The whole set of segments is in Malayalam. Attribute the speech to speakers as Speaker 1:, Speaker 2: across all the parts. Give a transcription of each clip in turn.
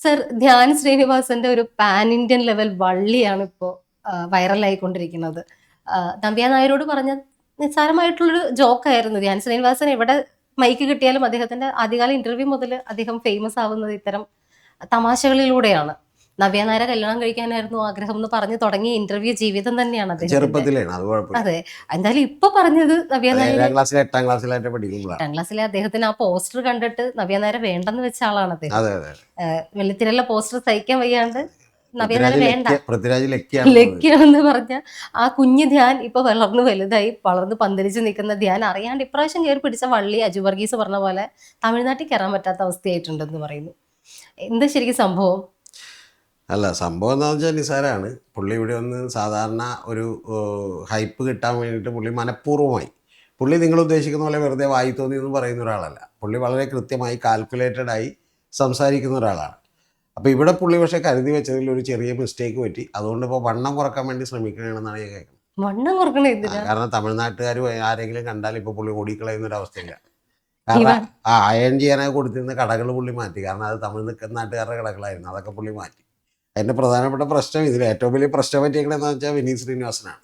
Speaker 1: സർ, ധ്യാൻ ശ്രീനിവാസന്റെ ഒരു പാൻ ഇന്ത്യൻ ലെവൽ വള്ളിയാണ് ഇപ്പോൾ വൈറലായിക്കൊണ്ടിരിക്കുന്നത്. നവ്യ നായരോട് പറഞ്ഞ നിസ്സാരമായിട്ടുള്ളൊരു ജോക്കായിരുന്നു. ധ്യാൻ ശ്രീനിവാസൻ എവിടെ മൈക്ക് കിട്ടിയാലും അദ്ദേഹത്തിന്റെ ആദ്യകാല ഇന്റർവ്യൂ മുതൽ അദ്ദേഹം ഫേമസ് ആവുന്നത് ഇത്തരം തമാശകളിലൂടെയാണ്. നവ്യ നായരെ കല്യാണം കഴിക്കാനായിരുന്നു ആഗ്രഹം എന്ന് പറഞ്ഞു തുടങ്ങിയ ഇന്റർവ്യൂ ജീവിതം തന്നെയാണ് അദ്ദേഹത്തിന്റെ. അതെ, എന്തായാലും ഇപ്പൊ പറഞ്ഞത് നവ്യ നായർ 8ാം ക്ലാസ്സിലെ അദ്ദേഹത്തിന് ആ പോസ്റ്റർ കണ്ടിട്ട് നവ്യ നായരെ വേണ്ടെന്ന് വെച്ച ആളാണ് അദ്ദേഹം. വെള്ളിത്തിരയിലെ പോസ്റ്റർ സഹിക്കാൻ വയ്യാണ്ട് നവ്യ നായർ വേണ്ട, ലക്കിയാണെന്ന് പറഞ്ഞ ആ കുഞ്ഞ് ധ്യാൻ ഇപ്പൊ വളർന്നു വലുതായി വളർന്ന് പന്തലിച്ച് നിൽക്കുന്ന ധ്യാൻ അറിയാണ്ട് ഇപ്രാവശ്യം കയറി പിടിച്ച വള്ളി അജു വർഗീസ് പറഞ്ഞ പോലെ തമിഴ്നാട്ടിൽ കയറാൻ പറ്റാത്ത അവസ്ഥയായിട്ടുണ്ടെന്ന് പറയുന്നു. എന്താ ശരിക്കും സംഭവം?
Speaker 2: അല്ല, സംഭവം എന്താണെന്ന് വെച്ചാൽ നിസാരമാണ്. പുള്ളി ഇവിടെ ഒന്ന് സാധാരണ ഒരു ഹൈപ്പ് കിട്ടാൻ വേണ്ടിയിട്ട് പുള്ളി മനഃപൂർവ്വമായി, പുള്ളി നിങ്ങൾ ഉദ്ദേശിക്കുന്ന പോലെ വെറുതെ വായി തോന്നി എന്ന് പറയുന്ന ഒരാളല്ല. പുള്ളി വളരെ കൃത്യമായി കാൽക്കുലേറ്റഡായി സംസാരിക്കുന്ന ഒരാളാണ്. അപ്പോൾ ഇവിടെ പുള്ളി പക്ഷേ കരുതി വെച്ചതിൽ ഒരു ചെറിയ മിസ്റ്റേക്ക് പറ്റി. അതുകൊണ്ട് ഇപ്പോൾ വണ്ണം കുറക്കാൻ വേണ്ടി ശ്രമിക്കുകയാണെന്നാണ് ഞാൻ കേൾക്കുന്നത്.
Speaker 1: വണ്ണം കുറക്കണേ?
Speaker 2: കാരണം തമിഴ്നാട്ടുകാർ ആരെങ്കിലും കണ്ടാൽ ഇപ്പോൾ പുള്ളി ഓടിക്കളയുന്ന ഒരു അവസ്ഥയില്ല. കാരണം അയൺ ചെയ്യാനൊക്കെ കൊടുത്തിരുന്ന കടകൾ പുള്ളി മാറ്റി. കാരണം അത് തമിഴ് നാട്ടുകാരുടെ കടകളായിരുന്നു, അതൊക്കെ പുള്ളി മാറ്റി. അതിൻ്റെ പ്രധാനപ്പെട്ട പ്രശ്നം, ഇതിൽ ഏറ്റവും വലിയ പ്രശ്നം പറ്റിയേക്കണെന്ന് വെച്ചാൽ വിനീത് ശ്രീനിവാസനാണ്.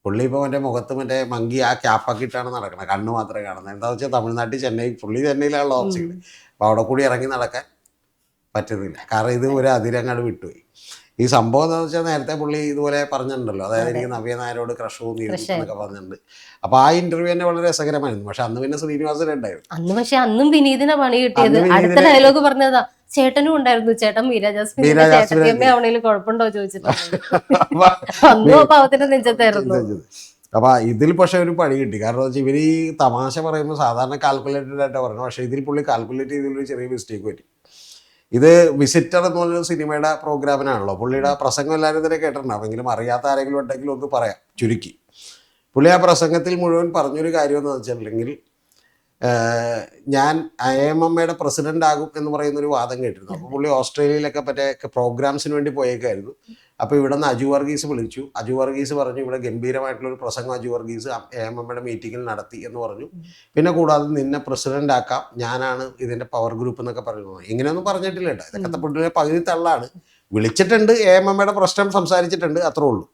Speaker 2: പുള്ളി ഇപ്പോൾ മറ്റേ മുഖത്ത് മറ്റേ മങ്കി ആ ക്യാപ്പൊക്കെ ഇട്ടാണ് നടക്കുന്നത്, കണ്ണ് മാത്രമേ കാണുന്നത്. എന്താണെന്ന് വെച്ചാൽ തമിഴ്നാട്ടിൽ പുള്ളി ചെന്നൈയിലുള്ള ഓപ്ഷൻ. അപ്പോൾ അവിടെ കൂടി ഇറങ്ങി നടക്കാൻ പറ്റുന്നില്ല, കാരണം ഇത് ഒരു അതിരങ്ങാട് വിട്ടുപോയി. ഈ സംഭവം എന്താണെന്ന് വെച്ചാൽ നേരത്തെ പുള്ളി ഇതുപോലെ പറഞ്ഞിട്ടുണ്ടല്ലോ, അതായത് എനിക്ക് നവ്യ നായരോട് ക്രഷ് തോന്നിയിരുന്നു എന്നൊക്കെ പറഞ്ഞിട്ടുണ്ട്. അപ്പോൾ ആ ഇന്റർവ്യൂ തന്നെ വളരെ രസകരമായിരുന്നു. പക്ഷെ അന്ന് പിന്നെ ശ്രീനിവാസൻ ഉണ്ടായിരുന്നു.
Speaker 1: അന്നും വിനീതിനെ പണി കിട്ടിയത്. അടുത്ത ഡയലോഗ് പറഞ്ഞതാ, ചേട്ടനും ഉണ്ടായിരുന്നു, ചേട്ടൻ മീരാജാസ്മിൻ കുഴപ്പമുണ്ടോ ചോദിച്ചിട്ടുണ്ട്. നെഞ്ചത്തായിരുന്നു.
Speaker 2: അപ്പോൾ ഇതിൽ പക്ഷെ ഒരു പണി കിട്ടി. കാരണം വെച്ചാൽ ഇവർ ഈ തമാശ പറയുമ്പോൾ സാധാരണ കാൽക്കുലേറ്റഡ് ആയിട്ടാണ് പറഞ്ഞു. പക്ഷേ ഇതിൽ പുള്ളി കാൽക്കുലേറ്റ് ചെയ്തതിലൊരു ചെറിയ മിസ്റ്റേക്ക് പറ്റി. ഇത് വിസിറ്റർ എന്ന് പറഞ്ഞൊരു സിനിമയുടെ പ്രോഗ്രാമിനാണല്ലോ. പുള്ളിയുടെ പ്രസംഗം എല്ലാവരും തന്നെ കേട്ടിട്ടുണ്ടാവും. എങ്കിലും അറിയാത്ത ആരെങ്കിലും ഉണ്ടെങ്കിലും ഒന്ന് പറയാം ചുരുക്കി. പുള്ളി ആ പ്രസംഗത്തിൽ മുഴുവൻ പറഞ്ഞൊരു കാര്യം എന്ന് വെച്ചിട്ടുണ്ടെങ്കിൽ, ഞാൻ IMMയുടെ പ്രസിഡന്റ് ആകും എന്ന് പറയുന്നൊരു വാദം കേട്ടിരുന്നു. അപ്പോൾ പുള്ളി ഓസ്ട്രേലിയയിലൊക്കെ മറ്റേ പ്രോഗ്രാംസിന് വേണ്ടി പോയേക്കായിരുന്നു. അപ്പോൾ ഇവിടെ നിന്ന് അജു വർഗീസ് വിളിച്ചു. അജു വർഗീസ് പറഞ്ഞു, ഇവിടെ ഗംഭീരമായിട്ടുള്ളൊരു പ്രസംഗം അജു വർഗീസ് IMMയുടെ മീറ്റിങ്ങിൽ നടത്തി എന്ന് പറഞ്ഞു. പിന്നെ കൂടാതെ നിന്നെ പ്രസിഡന്റ് ആക്കാം, ഞാനാണ് ഇതിൻ്റെ പവർ ഗ്രൂപ്പ് എന്നൊക്കെ പറയുന്നത്. ഇങ്ങനെയൊന്നും പറഞ്ഞിട്ടില്ല കേട്ടോ, ഇതൊക്കെ പുള്ളിയുടെ പകുതി തള്ളാണ്. വിളിച്ചിട്ടുണ്ട്, IMMയുടെ പ്രശ്നം സംസാരിച്ചിട്ടുണ്ട്, അത്രേ ഉള്ളൂ.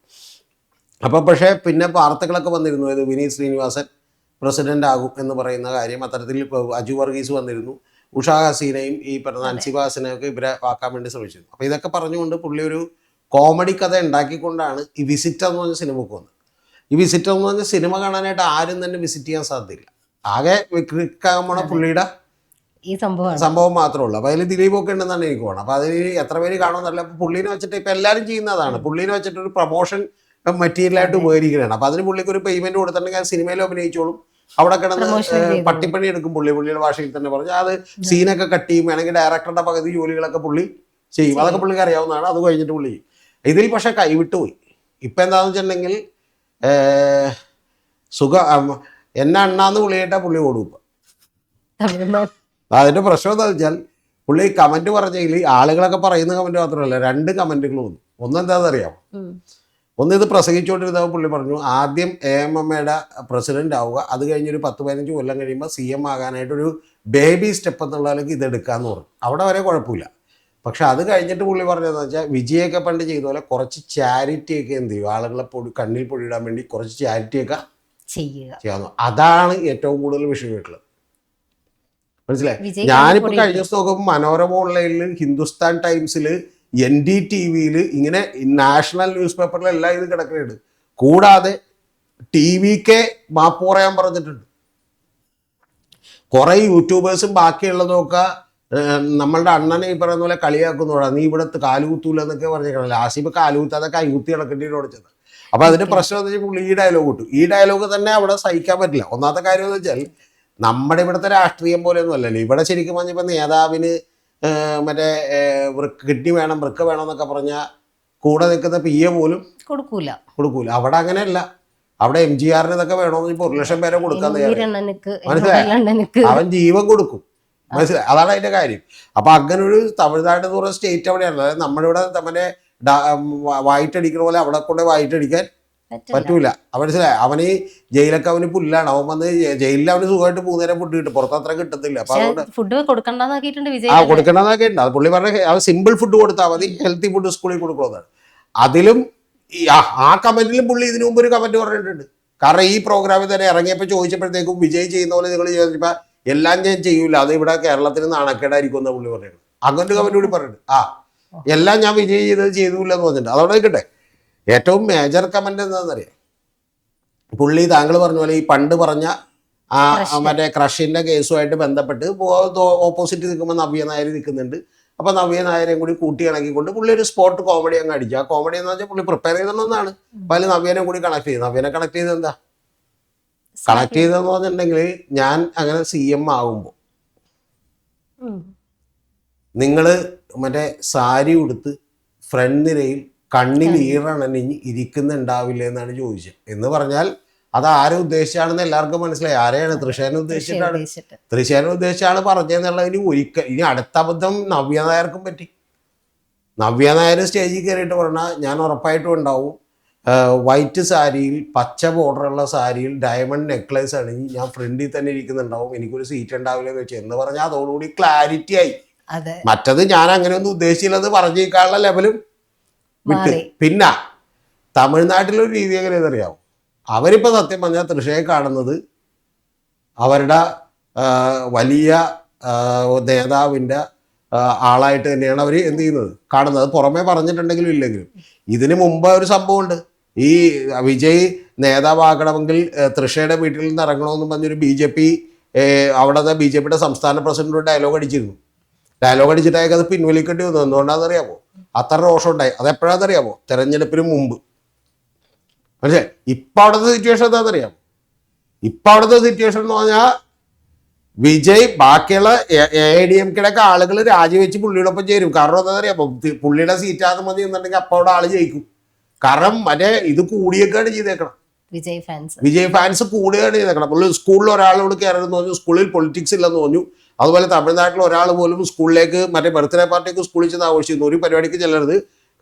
Speaker 2: അപ്പോൾ പക്ഷേ പിന്നെ വാർത്തകളൊക്കെ വന്നിരുന്നു, ഇത് വിനീത് ശ്രീനിവാസൻ പ്രസിഡന്റ് ആകും എന്ന് പറയുന്ന കാര്യം. അത്തരത്തിൽ അജു വർഗീസ് വന്നിരുന്നു, ഉഷാ ഹസീനയും ഈ പറഞ്ഞ അൻസിബാസിനെയൊക്കെ ഇവരെ ആക്കാൻ വേണ്ടി ശ്രമിച്ചിരുന്നു. അപ്പോൾ ഇതൊക്കെ പറഞ്ഞുകൊണ്ട് പുള്ളി ഒരു കോമഡി കഥ ഉണ്ടാക്കിക്കൊണ്ടാണ് ഈ വിസിറ്റർ എന്ന് പറഞ്ഞ സിനിമക്ക് വന്നത്. ഈ വിസിറ്റർ എന്ന് പറഞ്ഞ സിനിമ കാണാനായിട്ട് ആരും തന്നെ വിസിറ്റ് ചെയ്യാൻ സാധ്യതയില്ല. ആകെ ക്ലിക്കാകുമ്പോൾ പുള്ളിയുടെ
Speaker 1: ഈ
Speaker 2: സംഭവം മാത്രമേ ഉള്ളൂ. അപ്പോൾ അതിൽ ദിലീപൊക്കെ ഉണ്ടെന്നാണ് എനിക്ക് പോകണം. അപ്പോൾ അതിൽ എത്ര പേര് കാണുമെന്നല്ല. അപ്പോൾ പുള്ളീനെ വെച്ചിട്ട് ഇപ്പം എല്ലാവരും ചെയ്യുന്നതാണ്, പുള്ളീനെ വെച്ചിട്ടൊരു പ്രൊമോഷൻ മെറ്റീരിയലായിട്ട് ഉപകരിക്കുകയാണ്. അപ്പോൾ അതിന് പുള്ളിക്ക് ഒരു പേയ്മെന്റ് കൊടുത്തിട്ടുണ്ടെങ്കിൽ ആ സിനിമയിൽ അഭിനയിച്ചോളും. അവിടെ കിടന്ന് പട്ടിപ്പണി എടുക്കും പുള്ളിയുടെ ഭാഷയിൽ തന്നെ പറഞ്ഞ്. അത് സീനൊക്കെ കട്ട് ചെയ്യും, വേണമെങ്കിൽ ഡയറക്ടറുടെ പകുതി ജോലികളൊക്കെ പുള്ളി ചെയ്യും. അതൊക്കെ പുള്ളിക്ക് അറിയാവുന്നതാണ്. അത് കഴിഞ്ഞിട്ട് പുള്ളി ഇതിൽ പക്ഷെ കൈവിട്ട് പോയി. ഇപ്പം എന്താണെന്ന് വെച്ചിട്ടുണ്ടെങ്കിൽ എന്നെ അണ്ണാന്ന് പുള്ളിയായിട്ടാ പുള്ളി ഓടും ഇപ്പം. അതിൻ്റെ പ്രശ്നം എന്താണെന്ന് വെച്ചാൽ പുള്ളി കമന്റ് പറഞ്ഞെങ്കിൽ ആളുകളൊക്കെ പറയുന്ന കമന്റ് മാത്രമല്ല, 2 കമന്റുകൾ വന്നു. ഒന്നെന്താണെന്നറിയാമോ? ഒന്ന്, ഇത് പ്രസംഗിച്ചുകൊണ്ടിരുന്നപ്പോൾ പുള്ളി പറഞ്ഞു, ആദ്യം IMMയുടെ പ്രസിഡന്റ് ആവുക, അത് കഴിഞ്ഞൊരു 10-15 കൊല്ലം കഴിയുമ്പോൾ CM ആകാനായിട്ടൊരു ബേബി സ്റ്റെപ്പ് എന്നുള്ളതിലേക്ക് ഇതെടുക്കാമെന്ന് പറഞ്ഞു. അവിടെ വരെ കുഴപ്പമില്ല. പക്ഷെ അത് കഴിഞ്ഞിട്ട് പുള്ളി പറഞ്ഞതെന്ന് വെച്ചാൽ, വിജയൊക്കെ പണ്ട് ചെയ്ത പോലെ കുറച്ച് ചാരിറ്റിയൊക്കെ എന്ത് ചെയ്യും, ആളുകളെ കണ്ണിൽ പൊടിയിടാൻ വേണ്ടി കുറച്ച് ചാരിറ്റിയൊക്കെ ചെയ്യാവുന്നു. അതാണ് ഏറ്റവും കൂടുതൽ വിഷയമായിട്ടുള്ളത്. മനസ്സിലായി? ഞാനിപ്പോൾ കഴിഞ്ഞ ദിവസം നോക്കുമ്പോൾ മനോരമ ഓൺലൈനിൽ, ഹിന്ദുസ്ഥാൻ ടൈംസിൽ, NDTVയിൽ, ഇങ്ങനെ നാഷണൽ ന്യൂസ് പേപ്പറിലെല്ലാം ഇത് കിടക്കുന്നുണ്ട്. കൂടാതെ TVK മാപ്പ് പറയാൻ പറഞ്ഞിട്ടുണ്ട്. കുറേ യൂട്യൂബേഴ്സും ബാക്കിയുള്ളതൊക്കെ നമ്മളുടെ അണ്ണനെ ഈ പറയുന്ന പോലെ കളിയാക്കുന്നോടാ, നീ ഇവിടെ കാലുകുത്തൂല എന്നൊക്കെ പറഞ്ഞേക്കണല്ലോ. ആസിഫ് കാലുകുത്താതെ കൈകുത്തി കിടക്കേണ്ടി ഓടിച്ചത്. അപ്പോൾ അതിന്റെ പ്രശ്നം എന്ന് വെച്ചാൽ പുള്ളി ഈ ഡയലോഗ് കിട്ടും. ഈ ഡയലോഗ് തന്നെ അവിടെ സഹിക്കാൻ പറ്റില്ല. ഒന്നാമത്തെ കാര്യം എന്ന് വെച്ചാൽ, നമ്മുടെ ഇവിടുത്തെ രാഷ്ട്രീയം പോലെയൊന്നും അല്ലല്ലോ. ഇവിടെ ശരിക്കും പറഞ്ഞപ്പോൾ നേതാവിന് മറ്റേ കിഡ്നി വേണം, വൃക്ക വേണം എന്നൊക്കെ പറഞ്ഞാൽ കൂടെ നിൽക്കുന്ന PA പോലും കൊടുക്കൂല. അവിടെ അങ്ങനെയല്ല. അവിടെ MGR ഇതൊക്കെ വേണമെന്ന് ഇപ്പോൾ 1 ലക്ഷം പേരെ കൊടുക്കാൻ മനസ്സിലായി, അവൻ ജീവൻ കൊടുക്കും. മനസ്സിലായി? അതാണ് അതിന്റെ കാര്യം. അപ്പൊ അങ്ങനെ ഒരു തമിഴ്നാട് എന്ന് പറയുന്ന സ്റ്റേറ്റ് അവിടെയാണ്. അതായത് നമ്മുടെ ഇവിടെ മറ്റേ വായിട്ടടിക്കുന്ന പോലെ അവിടെ കൊണ്ട് വായിട്ടടിക്കാൻ പറ്റൂല. മനസ്സിലായി? അവന് ജയിലൊക്കെ അവന് പുല്ലാണ്. അവൻ വന്ന് ജയിലിൽ അവന് സുഖമായിട്ട് 3 നേരം ഫുഡ് കിട്ടും, പുറത്ത് അത്ര കിട്ടത്തില്ല. അപ്പൊ അതുകൊണ്ട്
Speaker 1: ഫുഡ് കൊടുക്കണ്ടെന്നാക്കിയിട്ടുണ്ട് വിജയ്.
Speaker 2: കൊടുക്കണമെന്നൊക്കെ ഉണ്ട്. അത് പുള്ളി പറഞ്ഞ അവൻ സിമ്പിൾ ഫുഡ് കൊടുത്താൽ മതി, ഹെൽത്തി ഫുഡ് സ്കൂളിൽ കൊടുക്കണമെന്നാണ്. അതിലും ആ കമന്റിലും പുള്ളി ഇതിനു മുമ്പ് ഒരു കമന്റ് പറഞ്ഞിട്ടുണ്ട്. കാരണം ഈ പ്രോഗ്രാമിൽ തന്നെ ഇറങ്ങിയപ്പോൾ ചോദിച്ചപ്പോഴത്തേക്കും വിജയ് ചെയ്യുന്ന പോലെ നിങ്ങൾ ചോദിച്ചപ്പോ എല്ലാം ഞാൻ ചെയ്യൂല, അത് ഇവിടെ കേരളത്തിന് നാണക്കേടായിരിക്കും എന്നാ പുള്ളി പറയുന്നത്. അങ്ങനെ ഒരു കമന്റ് കൂടി പറഞ്ഞിട്ടുണ്ട്. എല്ലാം ഞാൻ വിജയ് ചെയ്തൂല്ല എന്ന് പറഞ്ഞിട്ടുണ്ട്. അതവിടെ നിൽക്കട്ടെ. ഏറ്റവും മേജർ കമന്റ് എന്താണെന്നറിയാം, പുള്ളി താങ്കൾ പറഞ്ഞ പോലെ ഈ പണ്ട് പറഞ്ഞ മറ്റേ ക്രഷിന്റെ കേസുമായിട്ട് ബന്ധപ്പെട്ട് ഓപ്പോസിറ്റ് നിൽക്കുമ്പോൾ നവ്യ നായർ നിൽക്കുന്നുണ്ട്. അപ്പൊ നവ്യ നായരെയും കൂടി കൂട്ടി ഇണക്കിക്കൊണ്ട് പുള്ളി ഒരു സ്പോട്ട് കോമഡി അങ്ങ് അടിച്ചു. ആ കോമഡി എന്ന് വെച്ചാൽ പുള്ളി പ്രിപ്പയർ ചെയ്തെന്നാണ്. അപ്പൊ അതിൽ നവ്യനെ കൂടി കണക്ട് ചെയ്തു. നവ്യനെ കണക്ട് ചെയ്ത് എന്താ കണക്ട് ചെയ്തതെന്ന് പറഞ്ഞിട്ടുണ്ടെങ്കിൽ, ഞാൻ അങ്ങനെ CM ആകുമ്പോൾ നിങ്ങള് മറ്റേ സാരി ഉടുത്ത് ഫ്രണ്ട് നിരയിൽ കണ്ണിൽ ഈറണഞ്ഞ് ഇരിക്കുന്നുണ്ടാവില്ല എന്നാണ് ചോദിച്ചത്. എന്ന് പറഞ്ഞാൽ അത് ആരെ ഉദ്ദേശിച്ചാണെന്ന് എല്ലാവർക്കും മനസ്സിലായി. ആരെയാണ്? തൃശ്ശേനെ ഉദ്ദേശിച്ചിട്ടാണ്. തൃശ്ശേനെ ഉദ്ദേശിച്ചാണ് പറഞ്ഞതെന്നുള്ളതിന് ഇനി അടുത്ത അബദ്ധം നവ്യ നായർക്കും പറ്റി. നവ്യ നായർ സ്റ്റേജിൽ കയറിയിട്ട് പറഞ്ഞാൽ ഞാൻ ഉറപ്പായിട്ടും ഉണ്ടാവും, വൈറ്റ് സാരിയിൽ പച്ച ബോർഡറുള്ള സാരിയിൽ ഡയമണ്ട് നെക്ലേസ് അണിഞ്ഞ് ഞാൻ ഫ്രണ്ടിൽ തന്നെ ഇരിക്കുന്നുണ്ടാവും, എനിക്കൊരു സീറ്റ് ഉണ്ടാവില്ല എന്ന് വെച്ച് എന്ന് പറഞ്ഞാൽ അതോടുകൂടി ക്ലാരിറ്റി ആയി. മറ്റത് ഞാൻ അങ്ങനെയൊന്നും ഉദ്ദേശിച്ചില്ലെന്ന് പറഞ്ഞേക്കാനുള്ള ലെവലും വിട്ട്. പിന്നെ തമിഴ്നാട്ടിലൊരു രീതി എങ്ങനെയെന്നറിയാവും, അവരിപ്പോൾ സത്യം പറഞ്ഞാൽ തൃശ്ശയെ കാണുന്നത് അവരുടെ വലിയ നേതാവിൻ്റെ ആളായിട്ട് തന്നെയാണ് അവർ എന്ത് ചെയ്യുന്നത്, കാണുന്നത്. പുറമേ പറഞ്ഞിട്ടുണ്ടെങ്കിലും ഇല്ലെങ്കിലും. ഇതിന് മുമ്പ് ഒരു സംഭവമുണ്ട്. ഈ വിജയ് നേതാവാകണമെങ്കിൽ തൃശ്ശയുടെ വീട്ടിൽ നിന്ന് ഇറങ്ങണമെന്നും പറഞ്ഞൊരു BJP അവിടുത്തെ BJPയുടെ സംസ്ഥാന പ്രസിഡന്റ് ഡയലോഗ് അടിച്ചിരുന്നു. ഡയലോഗ് അടിച്ചിട്ടായി അത് പിൻവലിക്കേണ്ടി വന്നു. എന്തുകൊണ്ടാണെന്നറിയാമോ? അത്ര രോഷം ഉണ്ടായി. അതെപ്പോഴാണെന്നറിയാമോ? തെരഞ്ഞെടുപ്പിന് മുമ്പ്. പക്ഷേ ഇപ്പം അവിടുത്തെ സിറ്റുവേഷൻ എന്താണെന്നറിയാമോ? ഇപ്പം അവിടുത്തെ സിറ്റുവേഷൻ എന്ന് പറഞ്ഞാൽ വിജയ് ബാക്കിയുള്ള AIDMKയുടെ ഒക്കെ ആളുകൾ രാജിവെച്ച് പുള്ളിയോടൊപ്പം ചേരും. കാരണം എന്താണെന്നറിയാമോ? പുള്ളിയുടെ സീറ്റാന്ന് മതി എന്നുണ്ടെങ്കിൽ അപ്പം അവിടെ ആള് ജയിക്കും. കാരണം മറ്റേ ഇത് കൂടിയൊക്കെയാണ് ചെയ്തേക്കണം. വിജയ് ഫാൻസ് കൂടുകയാണ് ചെയ്തേക്കണം. പുള്ളി സ്കൂളിൽ ഒരാളോട് കയറണമെന്ന് പറഞ്ഞു, സ്കൂളിൽ പൊളിറ്റിക്സ് ഇല്ലെന്ന് പറഞ്ഞു. അതുപോലെ തമിഴ്നാട്ടിൽ ഒരാൾ പോലും സ്കൂളിലേക്ക് മറ്റേ ബർത്ത്ഡേ പാർട്ടിക്ക് സ്കൂളിൽ ചെന്ന് ആഘോഷിക്കുന്നു. ഒരു പരിപാടിക്ക് ചെല്ലരുത്,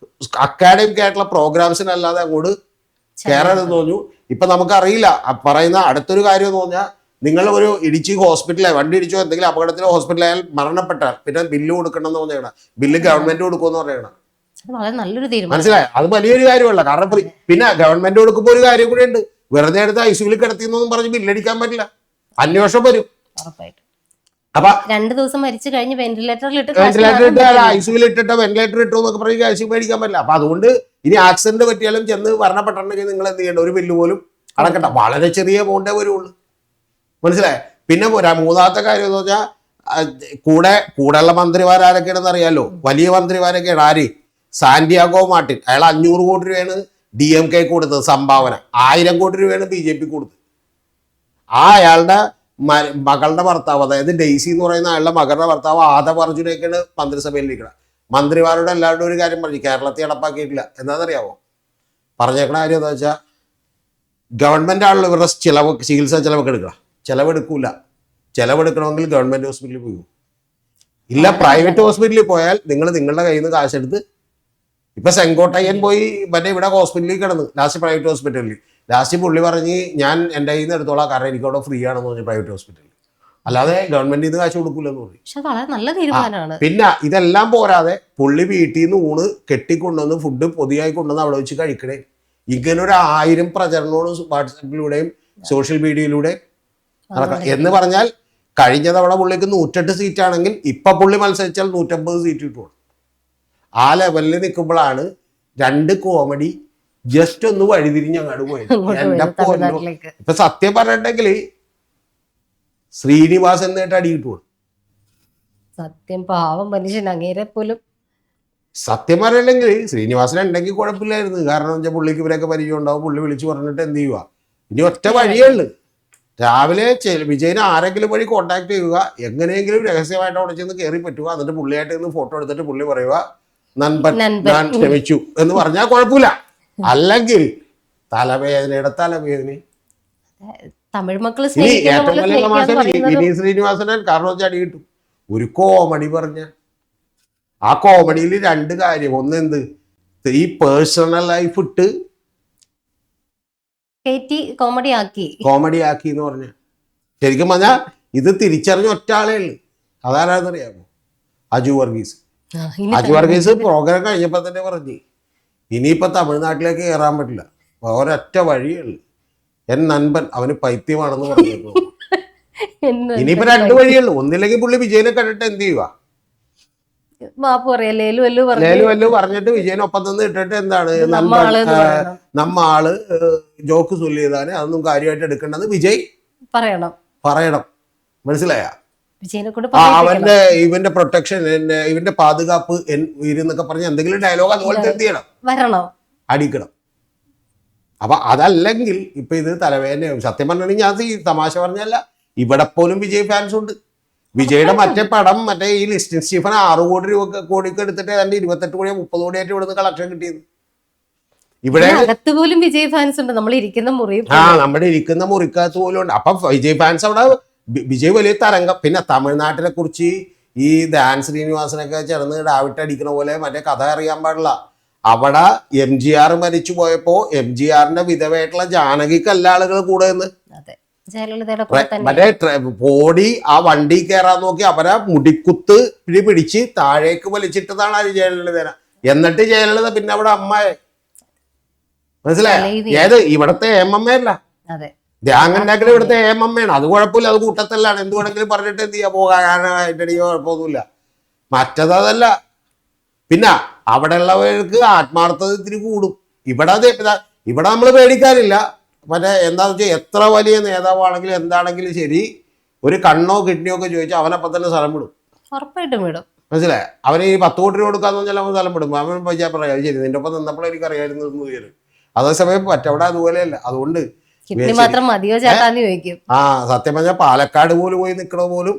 Speaker 2: അക്കാഡമിക് ആയിട്ടുള്ള പ്രോഗ്രാംസിനല്ലാതെ അങ്ങോട്ട് കയറരുതെന്ന് പറഞ്ഞു. ഇപ്പൊ നമുക്കറിയില്ല പറയുന്ന അടുത്തൊരു കാര്യം എന്ന് പറഞ്ഞാൽ, നിങ്ങൾ ഒരു ഇടിച്ച് ഹോസ്പിറ്റലായി വണ്ടി ഇടിച്ചോ എന്തെങ്കിലും അപകടത്തിലോ ഹോസ്പിറ്റലായാൽ മരണപ്പെട്ടാൽ പിന്നെ ബില്ല് കൊടുക്കണം എന്ന് പറഞ്ഞാൽ ബില്ല് ഗവൺമെന്റ് കൊടുക്കുമെന്ന് പറയണം. മനസ്സിലായി? അത് വലിയൊരു കാര്യമല്ല. കാരണം പിന്നെ ഗവൺമെന്റ് കൊടുക്കുമ്പോൾ ഒരു കാര്യം കൂടെ ഉണ്ട്, വെറുതെ എടുത്ത് ICUവിൽ കിടത്തിയെന്നൊന്നും പറഞ്ഞ് ബില്ലടിക്കാൻ പറ്റില്ല, അന്വേഷണം വരും. അപ്പൊ
Speaker 1: 2 ദിവസം മരിച്ചു കഴിഞ്ഞ് വെന്റിലേറ്ററിൽ
Speaker 2: ICUവിൽ ഇട്ടിട്ട് വെന്റിലേറ്റർ ഇട്ടു എന്നൊക്കെ പറഞ്ഞ് ICU മേടിക്കാൻ പറ്റില്ല. അപ്പൊ അതുകൊണ്ട് ഇനി ആക്സിഡന്റ് പറ്റിയാലും ചെന്ന് മരണപ്പെട്ടിട്ടുണ്ടെങ്കിൽ നിങ്ങൾ എന്ത് ചെയ്യേണ്ട, ഒരു ബില്ല് പോലും അടക്കണ്ട. വളരെ ചെറിയ എമൗണ്ടേ വരുള്ളൂ. മനസ്സിലായി? പിന്നെ മൂന്നാമത്തെ കാര്യം എന്ന് പറഞ്ഞാൽ, കൂടെയുള്ള മന്ത്രിമാരൊക്കെയാണെന്ന് അറിയാലോ. വലിയ മന്ത്രിമാരൊക്കെയാണ്. ആര്? Santiago Martin. അയാൾ 500 കോടി രൂപയാണ് DMK കൊടുത്തത് സംഭാവന. 1000 കോടി രൂപയാണ് BJP കൊടുത്തത്. അയാളുടെ മകളുടെ ഭർത്താവ്, അതായത് ഡെയ്സി എന്ന് പറയുന്ന അയാളുടെ മകളുടെ ഭർത്താവ് ആദവ് അർജുനൊക്കെയാണ് മന്ത്രിസഭയിൽ ഇരിക്കുന്നത്. മന്ത്രിമാരുടെ എല്ലാവരുടെ ഒരു കാര്യം പറഞ്ഞു, കേരളത്തിൽ നടപ്പാക്കിയിട്ടില്ല. എന്താണെന്നറിയാമോ പറഞ്ഞേക്കണ കാര്യം? എന്താ വെച്ചാൽ ഗവൺമെന്റ് ആണല്ലോ ഇവരുടെ ചികിത്സാ ചെലവൊക്കെ എടുക്കണം. ചെലവെടുക്കൂല. ചെലവെടുക്കണമെങ്കിൽ ഗവൺമെന്റ് ഹോസ്പിറ്റലിൽ പോയി. ഇല്ല പ്രൈവറ്റ് ഹോസ്പിറ്റലിൽ പോയാൽ നിങ്ങൾ നിങ്ങളുടെ കയ്യിൽ നിന്ന് കാശെടുത്ത്, ഇപ്പൊ സെങ്കോട്ടയ്യൻ പോയി മറ്റേ ഇവിടെ ഹോസ്പിറ്റലിൽ കിടന്ന് ലാസ്റ്റ് പ്രൈവറ്റ് ഹോസ്പിറ്റലിൽ. ലാസ്റ്റ് പുള്ളി പറഞ്ഞ് ഞാൻ എൻ്റെ കയ്യിൽ നിന്ന് എടുത്തോളാം, കാരണം എനിക്ക് അവിടെ ഫ്രീ ആണെന്ന് പറഞ്ഞു പ്രൈവറ്റ് ഹോസ്പിറ്റലിൽ. അല്ലാതെ ഗവൺമെന്റ് ഇത് കാശ് കൊടുക്കൂലെന്ന് പറഞ്ഞു. പിന്നെ ഇതെല്ലാം പോരാതെ പുള്ളി വീട്ടിൽ നിന്ന് ഊണ് കെട്ടിക്കൊണ്ടുവന്ന് ഫുഡ് പൊതിയായി കൊണ്ടുവന്ന് അവിടെ വെച്ച് കഴിക്കണേ. ഇങ്ങനെ ഒരു 1000 പ്രചരണവും വാട്സാപ്പിലൂടെയും സോഷ്യൽ മീഡിയയിലൂടെ നടക്കാം. എന്ന് പറഞ്ഞാൽ കഴിഞ്ഞ തവണ പുള്ളിക്ക് 108 സീറ്റാണെങ്കിൽ ഇപ്പൊ പുള്ളി മത്സരിച്ചാൽ 150 സീറ്റ് കിട്ടുള്ളൂ. ആ ലെവലിൽ നിൽക്കുമ്പോഴാണ് 2 കോമഡി ജസ്റ്റ് ഒന്ന് വഴിതിരിഞ്ഞ് അങ്ങോട്ട് പോയത്. ഇപ്പൊ സത്യം പറഞ്ഞിട്ടുണ്ടെങ്കിൽ ശ്രീനിവാസൻ നേട്ട് അടി കിട്ടുള്ളൂ.
Speaker 1: സത്യം പാവം മനുഷ്യൻ അങ്ങേരെ പോലും.
Speaker 2: സത്യം പറയല്ലെങ്കിൽ ശ്രീനിവാസൻ ഉണ്ടെങ്കിൽ കുഴപ്പമില്ലായിരുന്നു. കാരണം വെച്ചാൽ പുള്ളിക്ക് ഇവരൊക്കെ പരിചയം ഉണ്ടാവും. പുള്ളി വിളിച്ചു പറഞ്ഞിട്ട് എന്ത് ചെയ്യുക, ഇനി ഒറ്റ വഴിയേ ഉള്ളു. രാവിലെ വിജയനെ ആരെങ്കിലും വഴി കോണ്ടാക്ട് ചെയ്യുക, എങ്ങനെയെങ്കിലും രഹസ്യമായിട്ട് അവിടെ ചെന്ന് കയറി പറ്റുക, എന്നിട്ട് പുള്ളിയായിട്ട് നിന്ന് ഫോട്ടോ എടുത്തിട്ട് പുള്ളി പറയുക ഞാൻ ക്ഷമിച്ചു എന്ന് പറഞ്ഞാൽ കുഴപ്പമില്ല. അല്ലെങ്കിൽ തലവേദനയുടെ തലവേദന.
Speaker 1: തമിഴ് മക്കള്
Speaker 2: ഏറ്റവും വലിയ തമാശ വിനീത് ശ്രീനിവാസനെ കാരണം വെച്ചാൽ അടി കിട്ടും. ഒരു കോമഡി പറഞ്ഞ ആ കോമഡിയിൽ 2 കാര്യം. ഒന്ന് എന്ത്, ഈ പേഴ്സണൽ ലൈഫ് ഇട്ട്
Speaker 1: കയറ്റി കോമഡി ആക്കി.
Speaker 2: കോമഡി ആക്കി എന്ന് പറഞ്ഞ ശരിക്കും പറഞ്ഞാൽ ഇത് തിരിച്ചറിഞ്ഞ ഒറ്റ ആളേ ഉള്ളു. അതാരാന്നറിയാമോ? അജു വർഗീസ്. അജു വർഗീസ് പ്രോഗ്രാം കഴിഞ്ഞപ്പോൾ തന്നെ പറഞ്ഞു ഇനിയിപ്പോൾ തമിഴ്നാട്ടിലേക്ക് കയറാൻ പറ്റില്ല, ഒരൊറ്റ വഴിയുള്ളു, എൻ നൻപൻ അവന് പൈത്യമാണെന്ന് പറഞ്ഞു. ഇനിയിപ്പോ 2 വഴിയുള്ളൂ. ഒന്നില്ലെങ്കിൽ പുള്ളി വിജയനെ കണ്ടിട്ട് എന്ത് ചെയ്യുക,
Speaker 1: മാപ്പ് പറയാ, ലേലു
Speaker 2: വല്ലു പറഞ്ഞിട്ട് വിജയനൊപ്പം നിന്ന് ഇട്ടിട്ട് എന്താണ് നമ്മ ആള് ജോക്ക് ചൊല്ലി ചെയ്താല് അതൊന്നും കാര്യമായിട്ട് എടുക്കേണ്ടെന്ന് വിജയ് പറയണം. മനസ്സിലായ? അവന്റെ ഇവന്റെ പ്രൊട്ടക്ഷൻ, ഇവന്റെ പാതുകാപ്പ് എന്നൊക്കെ പറഞ്ഞ് എന്തെങ്കിലും ഡയലോഗ് അതുപോലെ എന്ത് ചെയ്യണം, അടിക്കണം. അപ്പൊ അതല്ലെങ്കിൽ ഇപ്പൊ ഇത് തലവേദനയാവും. സത്യം പറഞ്ഞിട്ടുണ്ടെങ്കിൽ ഞാൻ ഈ തമാശ പറഞ്ഞല്ല, ഇവിടെ പോലും വിജയ് ഫാൻസ് ഉണ്ട്. വിജയുടെ മറ്റേ പടം മറ്റേ ഈ ലിസ്റ്റിൻ സ്റ്റീഫൻ 6 കോടിക്ക് എടുത്തിട്ട് ഏതാണ്ട് 28 കോടിയോ 30 കോടിയായിട്ട് ഇവിടുന്ന് കളക്ഷൻ കിട്ടിയത്. ഇവിടെ
Speaker 1: പോലും വിജയ് ഫാൻസ് ഉണ്ട്. നമ്മുടെ
Speaker 2: ഇരിക്കുന്ന മുറിക്കകത്ത് പോലും ഉണ്ട്. അപ്പൊ വിജയ് ഫാൻസ് അവിടെ വിജയ് വലിയ തരംഗം. പിന്നെ തമിഴ്നാട്ടിനെ കുറിച്ച് ഈ ധ്യാൻ ശ്രീനിവാസനൊക്കെ ചേർന്ന് ഡാവിട്ടടിക്കണ പോലെ മറ്റേ കഥ അറിയാൻ പാടില്ല. അവിടെ MGR മരിച്ചു പോയപ്പോ MGRന്റെ വിധവയായിട്ടുള്ള ജാനകിക്കല്ല ആളുകൾ കൂടെ നിന്ന് മറ്റേ ബോഡി ആ വണ്ടി കയറാൻ നോക്കി അവരെ മുടിക്കുത്ത് പിടിച്ച് താഴേക്ക് വലിച്ചിട്ടതാണ് അത് ജയലളിത. എന്നിട്ട് ജയലളിത പിന്നെ അവിടെ അമ്മായി. മനസ്സിലായ? ഏത് ഇവിടത്തെ MMA അല്ല, ധ്യാനുണ്ടാക്കൽ ഇവിടുത്തെ MMA ആണ്. അത് കുഴപ്പമില്ല, അത് കൂട്ടത്തിലാണ്. എന്ത് വേണമെങ്കിലും പറഞ്ഞിട്ട് എന്ത് ചെയ്യാ, പോകാനായിട്ടടിയോ കുഴപ്പമൊന്നുമില്ല. മറ്റതല്ല. പിന്നെ അവിടെ ഉള്ളവർക്ക് ആത്മാർത്ഥത ഇത്തിരി കൂടും. ഇവിടെ നമ്മൾ പേടിക്കാനില്ല. മറ്റേ എന്താണെന്ന് വെച്ചാൽ എത്ര വലിയ നേതാവാണെങ്കിലും എന്താണെങ്കിലും ശരി, ഒരു കണ്ണോ കിഡ്നിയോ ഒക്കെ ചോദിച്ചാൽ അവനപ്പം തന്നെ സ്ഥലം വിടും.
Speaker 1: ഉറപ്പായിട്ടും വിടും.
Speaker 2: മനസ്സിലായി? അവന് ഈ 10 കോടി രൂപ കൊടുക്കാന്ന് പറഞ്ഞാൽ അവൻ സ്ഥലം വിടും. അവൻ പൈസ പറയാം, ശരി നിന്റെ ഒപ്പം നിന്നപ്പോൾ എനിക്ക് അറിയാമായിരുന്നു പേര്. അതേസമയം മറ്റവിടെ അതുപോലെയല്ല. അതുകൊണ്ട് സത്യം പറഞ്ഞാൽ പാലക്കാട് പോലും പോയി നിൽക്കണ പോലും,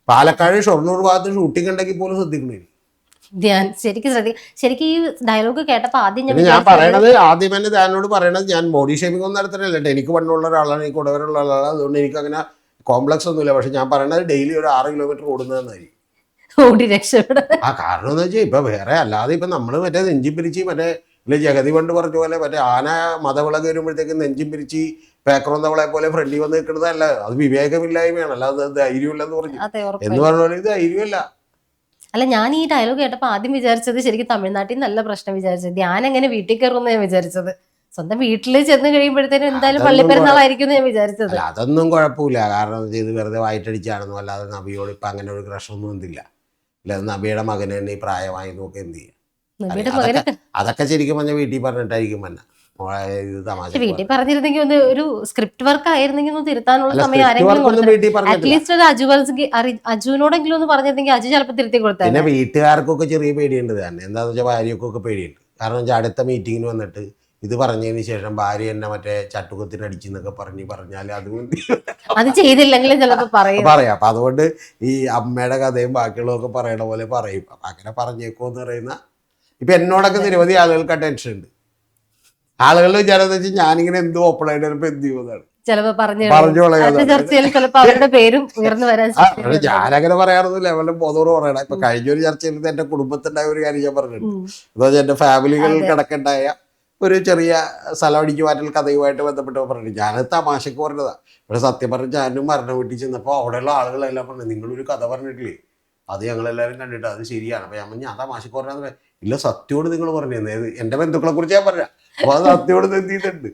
Speaker 2: പാലക്കാട് ഷൊർണൂർ ഭാഗത്ത് ഷൂട്ടിംഗ് ഉണ്ടെങ്കിൽ പോലും ശ്രദ്ധിക്കണേ.
Speaker 1: ശരിക്കും ഈ ഡയലോഗ് കേട്ടപ്പോ
Speaker 2: ഞാൻ പറയണത് ആദ്യം തന്നെ ധ്യാനോട് പറയണത്, ഞാൻ ബോഡി ഷേപ്പിംഗ് ഒന്നും നടത്തണല്ലോ. എനിക്ക് വണ്ണമുള്ള ഒരാളാണ്, എനിക്ക് ഉടവരുള്ള ആളാണ്. അതുകൊണ്ട് എനിക്ക് അങ്ങനെ കോംപ്ലക്സ് ഒന്നുമില്ല. പക്ഷെ ഞാൻ പറയണത് ഡെയിലി ഒരു 6 കിലോമീറ്റർ ഓടുന്നതെന്നായിരിക്കും. കാരണം എന്ന് വെച്ചാൽ ഇപ്പൊ വേറെ അല്ലാതെ ഇപ്പൊ നമ്മള് മറ്റേ നെഞ്ചിൻ പിരിച്ച് മറ്റേ ജഗതി പണ്ട് പറഞ്ഞ പോലെ മറ്റേ ആന മതവിളക് വരുമ്പോഴത്തേക്കും നെഞ്ചിൻ പിരിച്ച് പേക്കറൊന്നവളെ പോലെ ഫ്രണ്ടിൽ വന്ന് നിൽക്കുന്നതല്ല. അത് വിവേകമില്ലായ്മയാണ്, അല്ലാതെ ധൈര്യമില്ലെന്ന് പറഞ്ഞു എന്ന് പറഞ്ഞ പോലെ ഇത് ധൈര്യമല്ല.
Speaker 1: അല്ല, ഞാൻ ഈ ഡയലോഗ് കേട്ടപ്പോ ആദ്യം വിചാരിച്ചത് ശരിക്കും തമിഴ്നാട്ടിൽ നല്ല പ്രശ്നം വിചാരിച്ചത്. ഞാൻ എങ്ങനെ വീട്ടിൽ കയറുമെന്ന് ഞാൻ വിചാരിച്ചത്. സ്വന്തം വീട്ടില് ചെന്ന് കഴിയുമ്പോഴത്തേനും എന്തായാലും പള്ളിപ്പെരുന്നാളായിരിക്കും ഞാൻ വിചാരിച്ചത്.
Speaker 2: അതൊന്നും കുഴപ്പമില്ല. കാരണം ഇത് വെറുതെ വായിട്ടടിച്ചാണെന്നോ അല്ലാതെ നബിയോട് ഇപ്പൊ അങ്ങനെ ഒരു ക്രഷൊന്നും എന്തില്ല. ഇല്ല, നബിയുടെ മകന് തന്നെ ഈ പ്രായമായി നോക്കി എന്ത് ചെയ്യാം. അതൊക്കെ ശരിക്കും പറഞ്ഞാൽ വീട്ടിൽ പറഞ്ഞിട്ടായിരിക്കും വന്ന
Speaker 1: വീട്ടിൽ പറഞ്ഞിരുന്നെങ്കിൽ ഒന്ന് ഒരു സ്ക്രിപ്റ്റ് വർക്ക് ആയിരുന്നെങ്കിൽ ഒന്ന് തിരുത്താനുള്ള സമയം ആരെങ്കിലും അറ്റ്ലീസ്റ്റ് ഒരു അജുവിനോടെങ്കിലും ഒന്ന് പറഞ്ഞിരുന്നെങ്കിൽ അജു ചിലപ്പോൾ തിരുത്തി കൊടുത്താൽ.
Speaker 2: പിന്നെ വീട്ടുകാർക്കൊക്കെ ചെറിയ പേടിയുണ്ട് തന്നെ. എന്താണെന്ന് വെച്ചാൽ ഭാര്യക്കൊക്കെ പേടിയുണ്ട്. കാരണം വെച്ചാൽ അടുത്ത മീറ്റിങ്ങിന് വന്നിട്ട് ഇത് പറഞ്ഞതിന് ശേഷം ഭാര്യ എന്നെ മറ്റേ ചട്ടുകത്തിന് അടിച്ചെന്നൊക്കെ പറഞ്ഞാൽ
Speaker 1: അത് ചെയ്തില്ലെങ്കിലും ചിലപ്പോൾ
Speaker 2: പറയാം. അപ്പൊ അതുകൊണ്ട് ഈ അമ്മയുടെ കഥയും ബാക്കിയുള്ളതൊക്കെ പറയണ പോലെ പറയും. അപ്പൊ അങ്ങനെ പറഞ്ഞേക്കോന്ന് പറയുന്ന ഇപ്പൊ എന്നോടൊക്കെ നിരവധി ആളുകൾക്ക് ടെൻഷൻ ഉണ്ട്. ആളുകളുടെ വിചാരം വെച്ചാൽ ഞാനിങ്ങനെ എന്തോ ഓപ്പണായിട്ട് ചിലപ്പോ എന്ത് ചെയ്യുന്നതാണ് ഞാനങ്ങനെ പറയാറൊന്നുമില്ല. അവരുടെ ബോധോട് പറയണം. ഇപ്പൊ കഴിഞ്ഞൊരു ചർച്ചയിൽ എന്റെ കുടുംബത്തിണ്ടായ ഒരു കാര്യം ഞാൻ പറഞ്ഞിട്ടുണ്ട്. എന്താ വെച്ചാൽ എന്റെ ഫാമിലികളിൽ കിടക്കണ്ടായ ഒരു ചെറിയ സ്ഥലം അടിച്ചു മാറ്റൽ കഥയുമായിട്ട് ബന്ധപ്പെട്ട് പറഞ്ഞു. ഞാനത് തമാശക്ക് പറഞ്ഞതാ. ഇവിടെ സത്യം പറഞ്ഞ ഞാനും മരണ വീട്ടിൽ ചെന്നപ്പോൾ അവിടെയുള്ള ആളുകളെല്ലാം പറഞ്ഞു നിങ്ങളൊരു കഥ പറഞ്ഞിട്ടില്ലേ, അത് ഞങ്ങളെല്ലാവരും കണ്ടിട്ട് അത് ശരിയാണ്. അപ്പൊ ഞാൻ തമാശക്ക് പറഞ്ഞാൽ ഇല്ല, സത്യോട് നിങ്ങൾ പറഞ്ഞു എന്റെ ബന്ധുക്കളെ കുറിച്ച് ഞാൻ പറഞ്ഞ. അപ്പൊ അത് സത്യോട് എന്തിട്ടുണ്ട്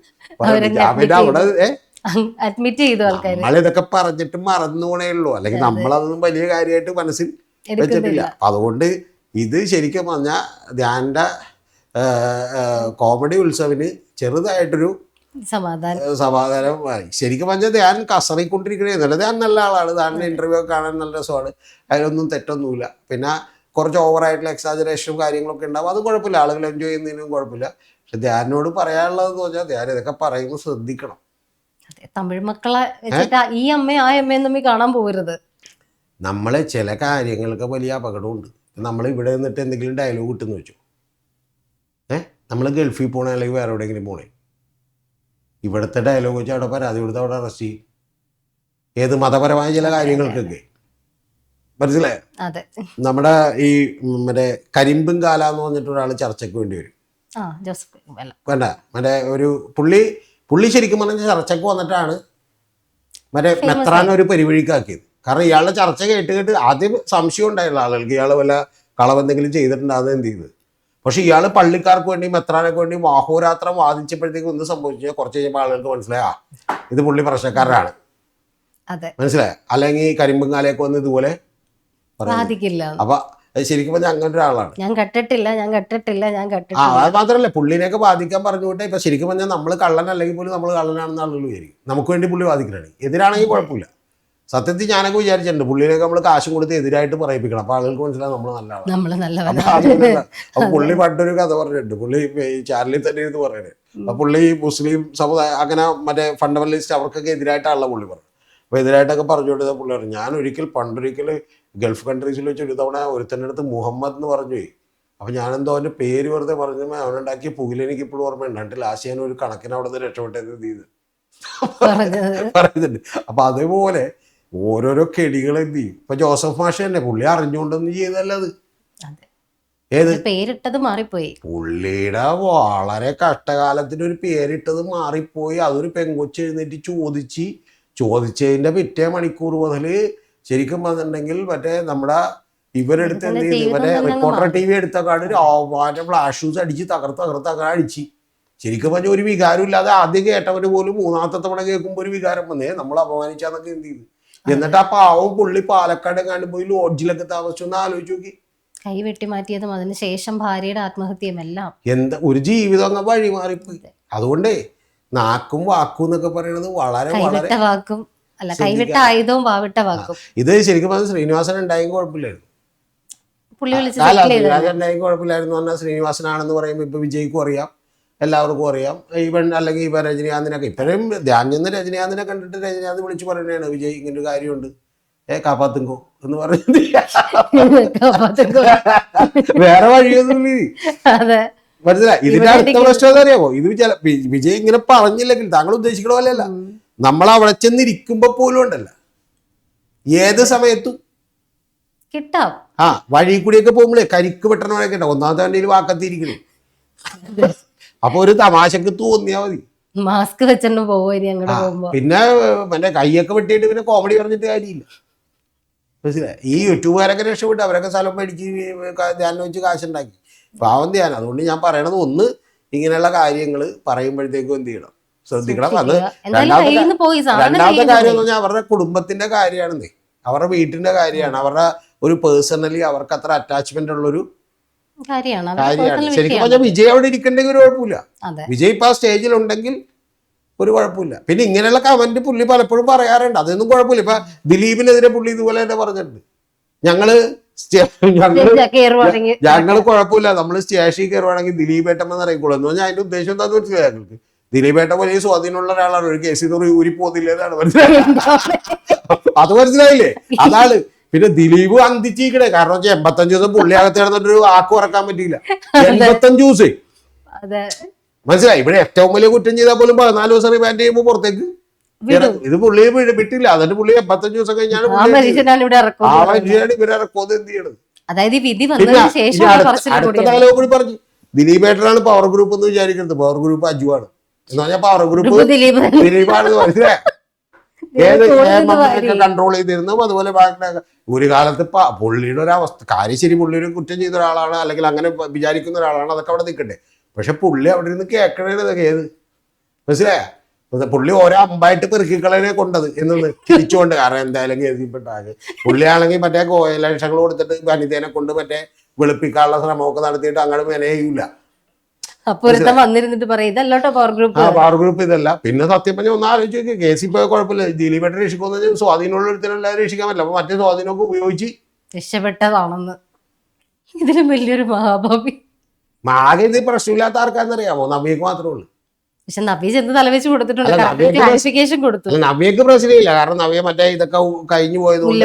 Speaker 2: നമ്മളിതൊക്കെ പറഞ്ഞിട്ട് മറന്നു പോണേ ഉള്ളൂ. അല്ലെങ്കിൽ നമ്മളതൊന്നും വലിയ കാര്യമായിട്ട് മനസ്സിൽ വെച്ചിട്ടില്ല. അതുകൊണ്ട് ഇത് ശരിക്കും പറഞ്ഞാൽ ധ്യാന്റെ കോമഡി ഉത്സവിന് ചെറുതായിട്ടൊരു സമാധാനമായി. ശരിക്കും പറഞ്ഞാൽ ധ്യാൻ കസറിക്കൊണ്ടിരിക്കണേ. ധ്യാൻ നല്ല ആളാണ്. ധ്യാനിന്റെ ഇന്റർവ്യൂ ഒക്കെ കാണാൻ നല്ല രസമാണ്. അതിലൊന്നും തെറ്റൊന്നുമില്ല. പിന്നെ കുറച്ച് ഓവറായിട്ടുള്ള എക്സാജറേഷനും കാര്യങ്ങളൊക്കെ ഉണ്ടാവും. അത് കുഴപ്പമില്ല, ആളുകൾ എൻജോയ് ചെയ്യുന്നതിനും കുഴപ്പമില്ല. പക്ഷെ ധ്യാനോട് പറയാനുള്ളതെന്ന് പറഞ്ഞാൽ ധ്യാൻ ഇതൊക്കെ പറയുമ്പോൾ ശ്രദ്ധിക്കണം.
Speaker 1: തമിഴ് മക്കളെ ഈ അമ്മയും ആ അമ്മയും തമ്മിൽ കാണാൻ പോകരുത്.
Speaker 2: നമ്മളെ ചില കാര്യങ്ങൾക്ക് വലിയ അപകടമുണ്ട്. നമ്മൾ ഇവിടെ നിന്നിട്ട് എന്തെങ്കിലും ഡയലോഗ് കിട്ടുമെന്ന് വെച്ചു, നമ്മൾ ഗൾഫിൽ പോകണേ അല്ലെങ്കിൽ വേറെ എവിടെയെങ്കിലും പോകണേ, ഇവിടുത്തെ ഡയലോഗ് വെച്ചാൽ അവിടെ പരാതി കൊടുത്ത് അവിടെ അറസ്റ്റ് ചെയ്യും. ഏത് മതപരമായ ചില കാര്യങ്ങൾക്കൊക്കെ മനസ്സിലായോ? നമ്മുടെ ഈ മറ്റേ കരിമ്പും കാല എന്ന് പറഞ്ഞിട്ട് ഒരാൾ ചർച്ചയ്ക്ക് വേണ്ടി വരും. വേണ്ട, മറ്റേ ഒരു പുള്ളി പുള്ളി ശരിക്കും പറഞ്ഞാൽ ചർച്ചയ്ക്ക് വന്നിട്ടാണ് മറ്റേ മെത്രാൻ ഒരു പരിവഴിക്കാക്കിയത്. കാരണം ഇയാളുടെ ചർച്ച കേട്ട് കേട്ട് ആദ്യം സംശയം ഉണ്ടായിരുന്ന ആളുകൾക്ക് ഇയാൾ വല്ല കളവെന്തെങ്കിലും ചെയ്തിട്ടുണ്ടാകുന്നത് എന്ത് ചെയ്ത്. പക്ഷെ ഇയാൾ പള്ളിക്കാർക്ക് വേണ്ടി മെത്രാനൊക്കെ വേണ്ടി വാഹോരാത്രം വാദിച്ചപ്പോഴത്തേക്കും എന്ത് സംഭവിച്ചു, കുറച്ച് കഴിയുമ്പോൾ ആളുകൾക്ക് മനസ്സിലായി ഇത് പുള്ളി പ്രശ്നക്കാരനാണ്, മനസ്സിലായ. അല്ലെങ്കിൽ കരിമ്പുങ്കാലേക്ക് വന്ന് ഇതുപോലെ അപ്പൊ ശരിക്കും പറഞ്ഞാൽ അങ്ങനെ ഒരാളാണ്.
Speaker 1: ഞാൻ കണ്ടിട്ടില്ല.
Speaker 2: അത് മാത്രമല്ല പുള്ളിനെയൊക്കെ ബാധിക്കാൻ പറഞ്ഞു വിട്ടെ. ഇപ്പൊ ശരിക്കും പറഞ്ഞാൽ നമ്മൾ കള്ളൻ അല്ലെങ്കിൽ പോലും നമ്മൾ കള്ളനാണെന്ന് ആളുകൾ വിചാരിക്കും. നമുക്ക് വേണ്ടി പുള്ളി ബാധിക്കണാണ്. എതിരാണെങ്കിൽ കുഴപ്പമില്ല. സത്യത്തിൽ ഞാനൊക്കെ വിചാരിച്ചിട്ടുണ്ട് പുള്ളിനെയൊക്കെ നമ്മൾ കാശും കൊടുത്ത് എതിരായിട്ട് പറയിപ്പിക്കണം. അപ്പൊ ആളുകൾക്ക് മനസ്സിലാവും നമ്മൾ നല്ലതാണ്. അപ്പൊ പുള്ളി പണ്ടൊരു കഥ പറഞ്ഞിട്ടുണ്ട്. പുള്ളി ഈ ചാനലിൽ തന്നെ ഇത് പറയുന്നത്. അപ്പൊ പുള്ളി മുസ്ലിം സമുദായം അങ്ങനെ മറ്റേ ഫണ്ടമെന്റലിസ്റ്റ് അവർക്കൊക്കെ എതിരായിട്ടാണല്ലോ പുള്ളി പറഞ്ഞത്. അപ്പൊ എതിരായിട്ടൊക്കെ പറഞ്ഞുകൊണ്ട് പുള്ളി പറഞ്ഞു, ഞാൻ പണ്ടൊരിക്കൽ ഗൾഫ് കൺട്രീസിൽ വെച്ച് ഒരു തവണ ഒരുത്തൻ്റെ അടുത്ത് മുഹമ്മദ് എന്ന് പറഞ്ഞു പോയി. അപ്പൊ ഞാനെന്തോ അവന്റെ പേര് വെറുതെ പറഞ്ഞു അവനുണ്ടാക്കിയ പുകിൽ എനിക്ക് ഇപ്പോഴും ഓർമ്മയുണ്ട്. എന്നിട്ട് ലാസ്റ്റ് ഞാൻ ഒരു കണക്കിന് അവിടെ നിന്ന് രക്ഷപ്പെട്ടത് ചെയ്ത് പറയുന്നുണ്ട്. അപ്പൊ അതേപോലെ ഓരോരോ കെടികൾ എന്ത് ചെയ്യും. ഇപ്പൊ ജോസഫ് മാഷ തന്നെ പുള്ളി അറിഞ്ഞുകൊണ്ടൊന്നും ചെയ്തല്ല അത്. ഏത്
Speaker 1: പേരിട്ടത് മാറിപ്പോയി.
Speaker 2: പുള്ളിയുടെ വളരെ കഷ്ടകാലത്തിന് ഒരു പേരിട്ടത് മാറിപ്പോയി. അതൊരു പെങ്കൊച്ച് എഴുന്നേറ്റ് ചോദിച്ചതിന്റെ പിറ്റേ മണിക്കൂർ മുതൽ ശരിക്കും വന്നിട്ടുണ്ടെങ്കിൽ മറ്റേ നമ്മുടെ ഇവരെടുത്ത് എന്ത് ചെയ്തു, മറ്റേ റിപ്പോർട്ടർ TV എടുത്ത കാട് മറ്റേ ഫ്ലാഷ് ഷൂസ് അടിച്ച് തകർത്ത് അടിച്ച്. ശരിക്കും പറഞ്ഞ ഒരു വികാരം ഇല്ലാതെ ആദ്യം കേട്ടവന് പോലും മൂന്നാമത്തെ തവണ കേൾക്കുമ്പോൾ ഒരു വികാരം വന്നേ നമ്മൾ അപമാനിച്ചാന്നൊക്കെ എന്ത് ചെയ്തു. എന്നിട്ട് ആ പാവം പുള്ളി പാലക്കാട് എങ്ങാണ്ട് പോയി ലോഡ്ജിലൊക്കെ താമസിച്ചു. ഒന്ന് ആലോചിച്ച് നോക്കി.
Speaker 1: കൈ വെട്ടി മാറ്റിയതും അതിനുശേഷം ഭാര്യയുടെ ആത്മഹത്യയും എല്ലാം
Speaker 2: എന്താ ഒരു ജീവിതം അങ്ങ് വഴി മാറിപ്പോയി. അതുകൊണ്ടേ നാക്കും വാക്കും എന്നൊക്കെ പറയുന്നത് വളരെ വളരെ
Speaker 1: വാക്കും അല്ല, കൈവിട്ട ആയുധവും വാവിട്ട വാക്കും.
Speaker 2: ഇത് ശരിക്കും പറഞ്ഞാൽ ശ്രീനിവാസൻ ഉണ്ടായെങ്കിൽ കുഴപ്പമില്ലായിരുന്നു. കുഴപ്പമില്ലായിരുന്നു പറഞ്ഞാൽ ശ്രീനിവാസനാണെന്ന് പറയുമ്പോൾ ഇപ്പൊ വിജയ്ക്കും അറിയാം, എല്ലാവർക്കും അറിയാം. ഇവൻ അല്ലെങ്കിൽ ഇവ രജനീകാന്തിനൊക്കെ ഇപ്പോഴും ധ്യാൻ രജനീകാന്തിനെ കണ്ടിട്ട് രജനീകാന്ത് വിളിച്ചു പറയുന്നതാണ് വിജയ് ഇങ്ങനെ ഒരു കാര്യമുണ്ട്, കാപ്പാത്തുങ്കോ എന്ന് പറയുന്നത്. വേറെ വഴിയൊന്നുമില്ല. മനസ്സിലായി. ഇതിന്റെ അടുത്ത പ്രശ്നം എന്താ അറിയാമോ, ഇത് വിജയ് ഇങ്ങനെ പറഞ്ഞില്ലെങ്കിൽ താങ്കൾ ഉദ്ദേശിക്കണ പോലെയല്ല. നമ്മൾ അവിടെ ചെന്നിരിക്കുമ്പോ പോലും ഉണ്ടല്ല ഏത് സമയത്തും
Speaker 1: കിട്ടാം.
Speaker 2: വഴി കൂടിയൊക്കെ പോകുമ്പോഴേ കരിക്ക് വെട്ടണവരൊക്കെ ഉണ്ടാവും. ഒന്നാമത്തെ വണ്ടിയിൽ വാക്കത്തിരിക്കണേ. അപ്പൊ ഒരു തമാശക്ക് തോന്നിയാ മതി.
Speaker 1: മാസ്ക് വെച്ചോണ്ട് പോകുമ്പോ
Speaker 2: പിന്നെ മറ്റേ കൈയൊക്കെ വെട്ടിയിട്ട് പിന്നെ കോമഡി പറഞ്ഞിട്ട് കാര്യമില്ല. മനസ്സിലായി. ഈ യൂട്യൂബുകാരൊക്കെ രക്ഷപ്പെട്ട് അവരൊക്കെ സ്ഥലം മേടിച്ച് ധ്യാനം വെച്ച് കാശുണ്ടാക്കി. പാവം ധ്യാനം. അതുകൊണ്ട് ഞാൻ പറയണത് ഒന്ന് ഇങ്ങനെയുള്ള കാര്യങ്ങൾ പറയുമ്പോഴത്തേക്കും എന്ത് ചെയ്യണം, ശ്രദ്ധിക്കണം. അത് രണ്ടാമത്തെ കാര്യം എന്ന് പറഞ്ഞാൽ അവരുടെ കുടുംബത്തിന്റെ കാര്യമാണെന്നേ, അവരുടെ വീട്ടിന്റെ കാര്യമാണ്, അവരുടെ ഒരു പേഴ്സണലി അവർക്ക് അത്ര അറ്റാച്ച്മെന്റ് ഉള്ളൊരു കാര്യമാണ്. ശരിക്കും പറഞ്ഞാൽ വിജയ് അവിടെ ഇരിക്കണ്ടെങ്കിൽ ഒരു കുഴപ്പമില്ല. വിജയ് ഇപ്പൊ ആ സ്റ്റേജിലുണ്ടെങ്കിൽ ഒരു കുഴപ്പമില്ല. പിന്നെ ഇങ്ങനെയുള്ള കമന്റ് പുള്ളി പലപ്പോഴും പറയാറുണ്ട്, അതൊന്നും കുഴപ്പമില്ല. ഇപ്പൊ ദിലീപിനെതിരെ പുള്ളി ഇതുപോലെ തന്നെ പറഞ്ഞിട്ടുണ്ട്, ഞങ്ങള് കുഴപ്പമില്ല, നമ്മള് സ്റ്റേഷനിൽ കയറുവാണെങ്കിൽ ദിലീപേട്ടം ഇറങ്ങിക്കോളൂ എന്ന് പറഞ്ഞാൽ അതിന്റെ ഉദ്ദേശം എന്താന്ന് മനസ്സിലായി ഞങ്ങൾക്ക്. ദിലീപേട്ട വലിയ സ്വാധീനമുള്ള ഒരാളാണ്, ഒരു കേസിൽ നിന്ന് ഊരിപ്പോന്നില്ല എന്നാണ് മനസ്സിലായത്. അത് മനസ്സിലായില്ലേ, അതാണ്. പിന്നെ ദിലീപ് അന്തിച്ചിരിക്കണേ, കാരണം 85 ദിവസം പുള്ളി അകത്ത് കിടന്നിട്ടൊരു ആക്ക് ഉറക്കാൻ പറ്റിയില്ല. 85 ദിവസം മനസ്സിലായി. ഇവിടെ ഏറ്റവും വലിയ കുറ്റം ചെയ്താൽ പോലും 14 ദിവസം റിമാൻഡ് ചെയ്യുമ്പോൾ പുറത്തേക്ക് ഇത് പുള്ളി വിട്ടില്ല. എന്നിട്ട് പുള്ളി 85 ദിവസം കഴിഞ്ഞാണ് ഇവരെ ഇറക്കുന്നത്. എന്ത് ചെയ്യണത്? അടുത്ത ഡയലോഗ് കൂടി പറഞ്ഞു, ദിലീപേട്ടനാണ് പവർ ഗ്രൂപ്പ് എന്ന് വിചാരിക്കുന്നത്, പവർ ഗ്രൂപ്പ് അജുവാണ് എന്ന് പറഞ്ഞാൽ പവർ ഗ്രൂപ്പ് ദിലീപാണെന്ന് മനസ്സിലായി. കൺട്രോൾ ചെയ്തിരുന്നു. അതുപോലെ ഒരു കാലത്ത് പുള്ളിയുടെ ഒരു അവസ്ഥ കാര്യം ശരി, പുള്ളി ഒരു കുറ്റം ചെയ്ത ഒരാളാണ് അല്ലെങ്കിൽ അങ്ങനെ വിചാരിക്കുന്ന ഒരാളാണ്, അതൊക്കെ അവിടെ നിൽക്കട്ടെ. പക്ഷെ പുള്ളി അവിടെ ഇരുന്ന് കേൾക്കണതൊക്കെ ഏത് മനസ്സിലായ പുള്ളി ഓരോ അമ്പായിട്ട് പെറുക്കിക്കളനെ കൊണ്ടത് എന്നൊന്ന് തിരിച്ചുകൊണ്ട്. കാരണം എന്തായാലും എഴുതിപ്പെട്ടാകെ പുള്ളിയാണെങ്കിൽ മറ്റേ ലക്ഷങ്ങൾ കൊടുത്തിട്ട് വനിതേനെ കൊണ്ട് മറ്റേ വെളുപ്പിക്കാനുള്ള ശ്രമമൊക്കെ നടത്തിയിട്ട് അങ്ങനെ മെനയൂല. പവർ ഗ്രൂപ്പ് ഇതല്ല. പിന്നെ സത്യം പറഞ്ഞാൽ ഒന്ന് ആലോചിച്ച് കേസിൽ പോയ കുഴപ്പമില്ല, ദിലീപേട്ട രക്ഷിക്കുന്ന സ്വാധീനമുള്ള ഒരുത്തരെല്ലാം രക്ഷിക്കാൻ പറ്റില്ല. അപ്പൊ മറ്റേ സ്വാധീനമൊക്കെ ഉപയോഗിച്ച്
Speaker 1: രക്ഷപ്പെട്ടതാണെന്ന് ഇതിലും വലിയൊരു മഹാഭാവി
Speaker 2: ആകെ ഇത് പ്രശ്നമില്ലാത്ത ആർക്കാന്നറിയാമോ, നവ്യക്ക് മാത്രമേ ഉള്ളൂ.
Speaker 1: പക്ഷെ നവ്യ ചെന്ന് തലവെച്ച് കൊടുത്തിട്ടുണ്ട്, ക്ലാരിഫിക്കേഷൻ കൊടുത്തു.
Speaker 2: നവ്യക്ക് പ്രശ്നമില്ല, കാരണം നവ്യ മറ്റേ ഇതൊക്കെ കഴിഞ്ഞു പോയതുകൊണ്ട്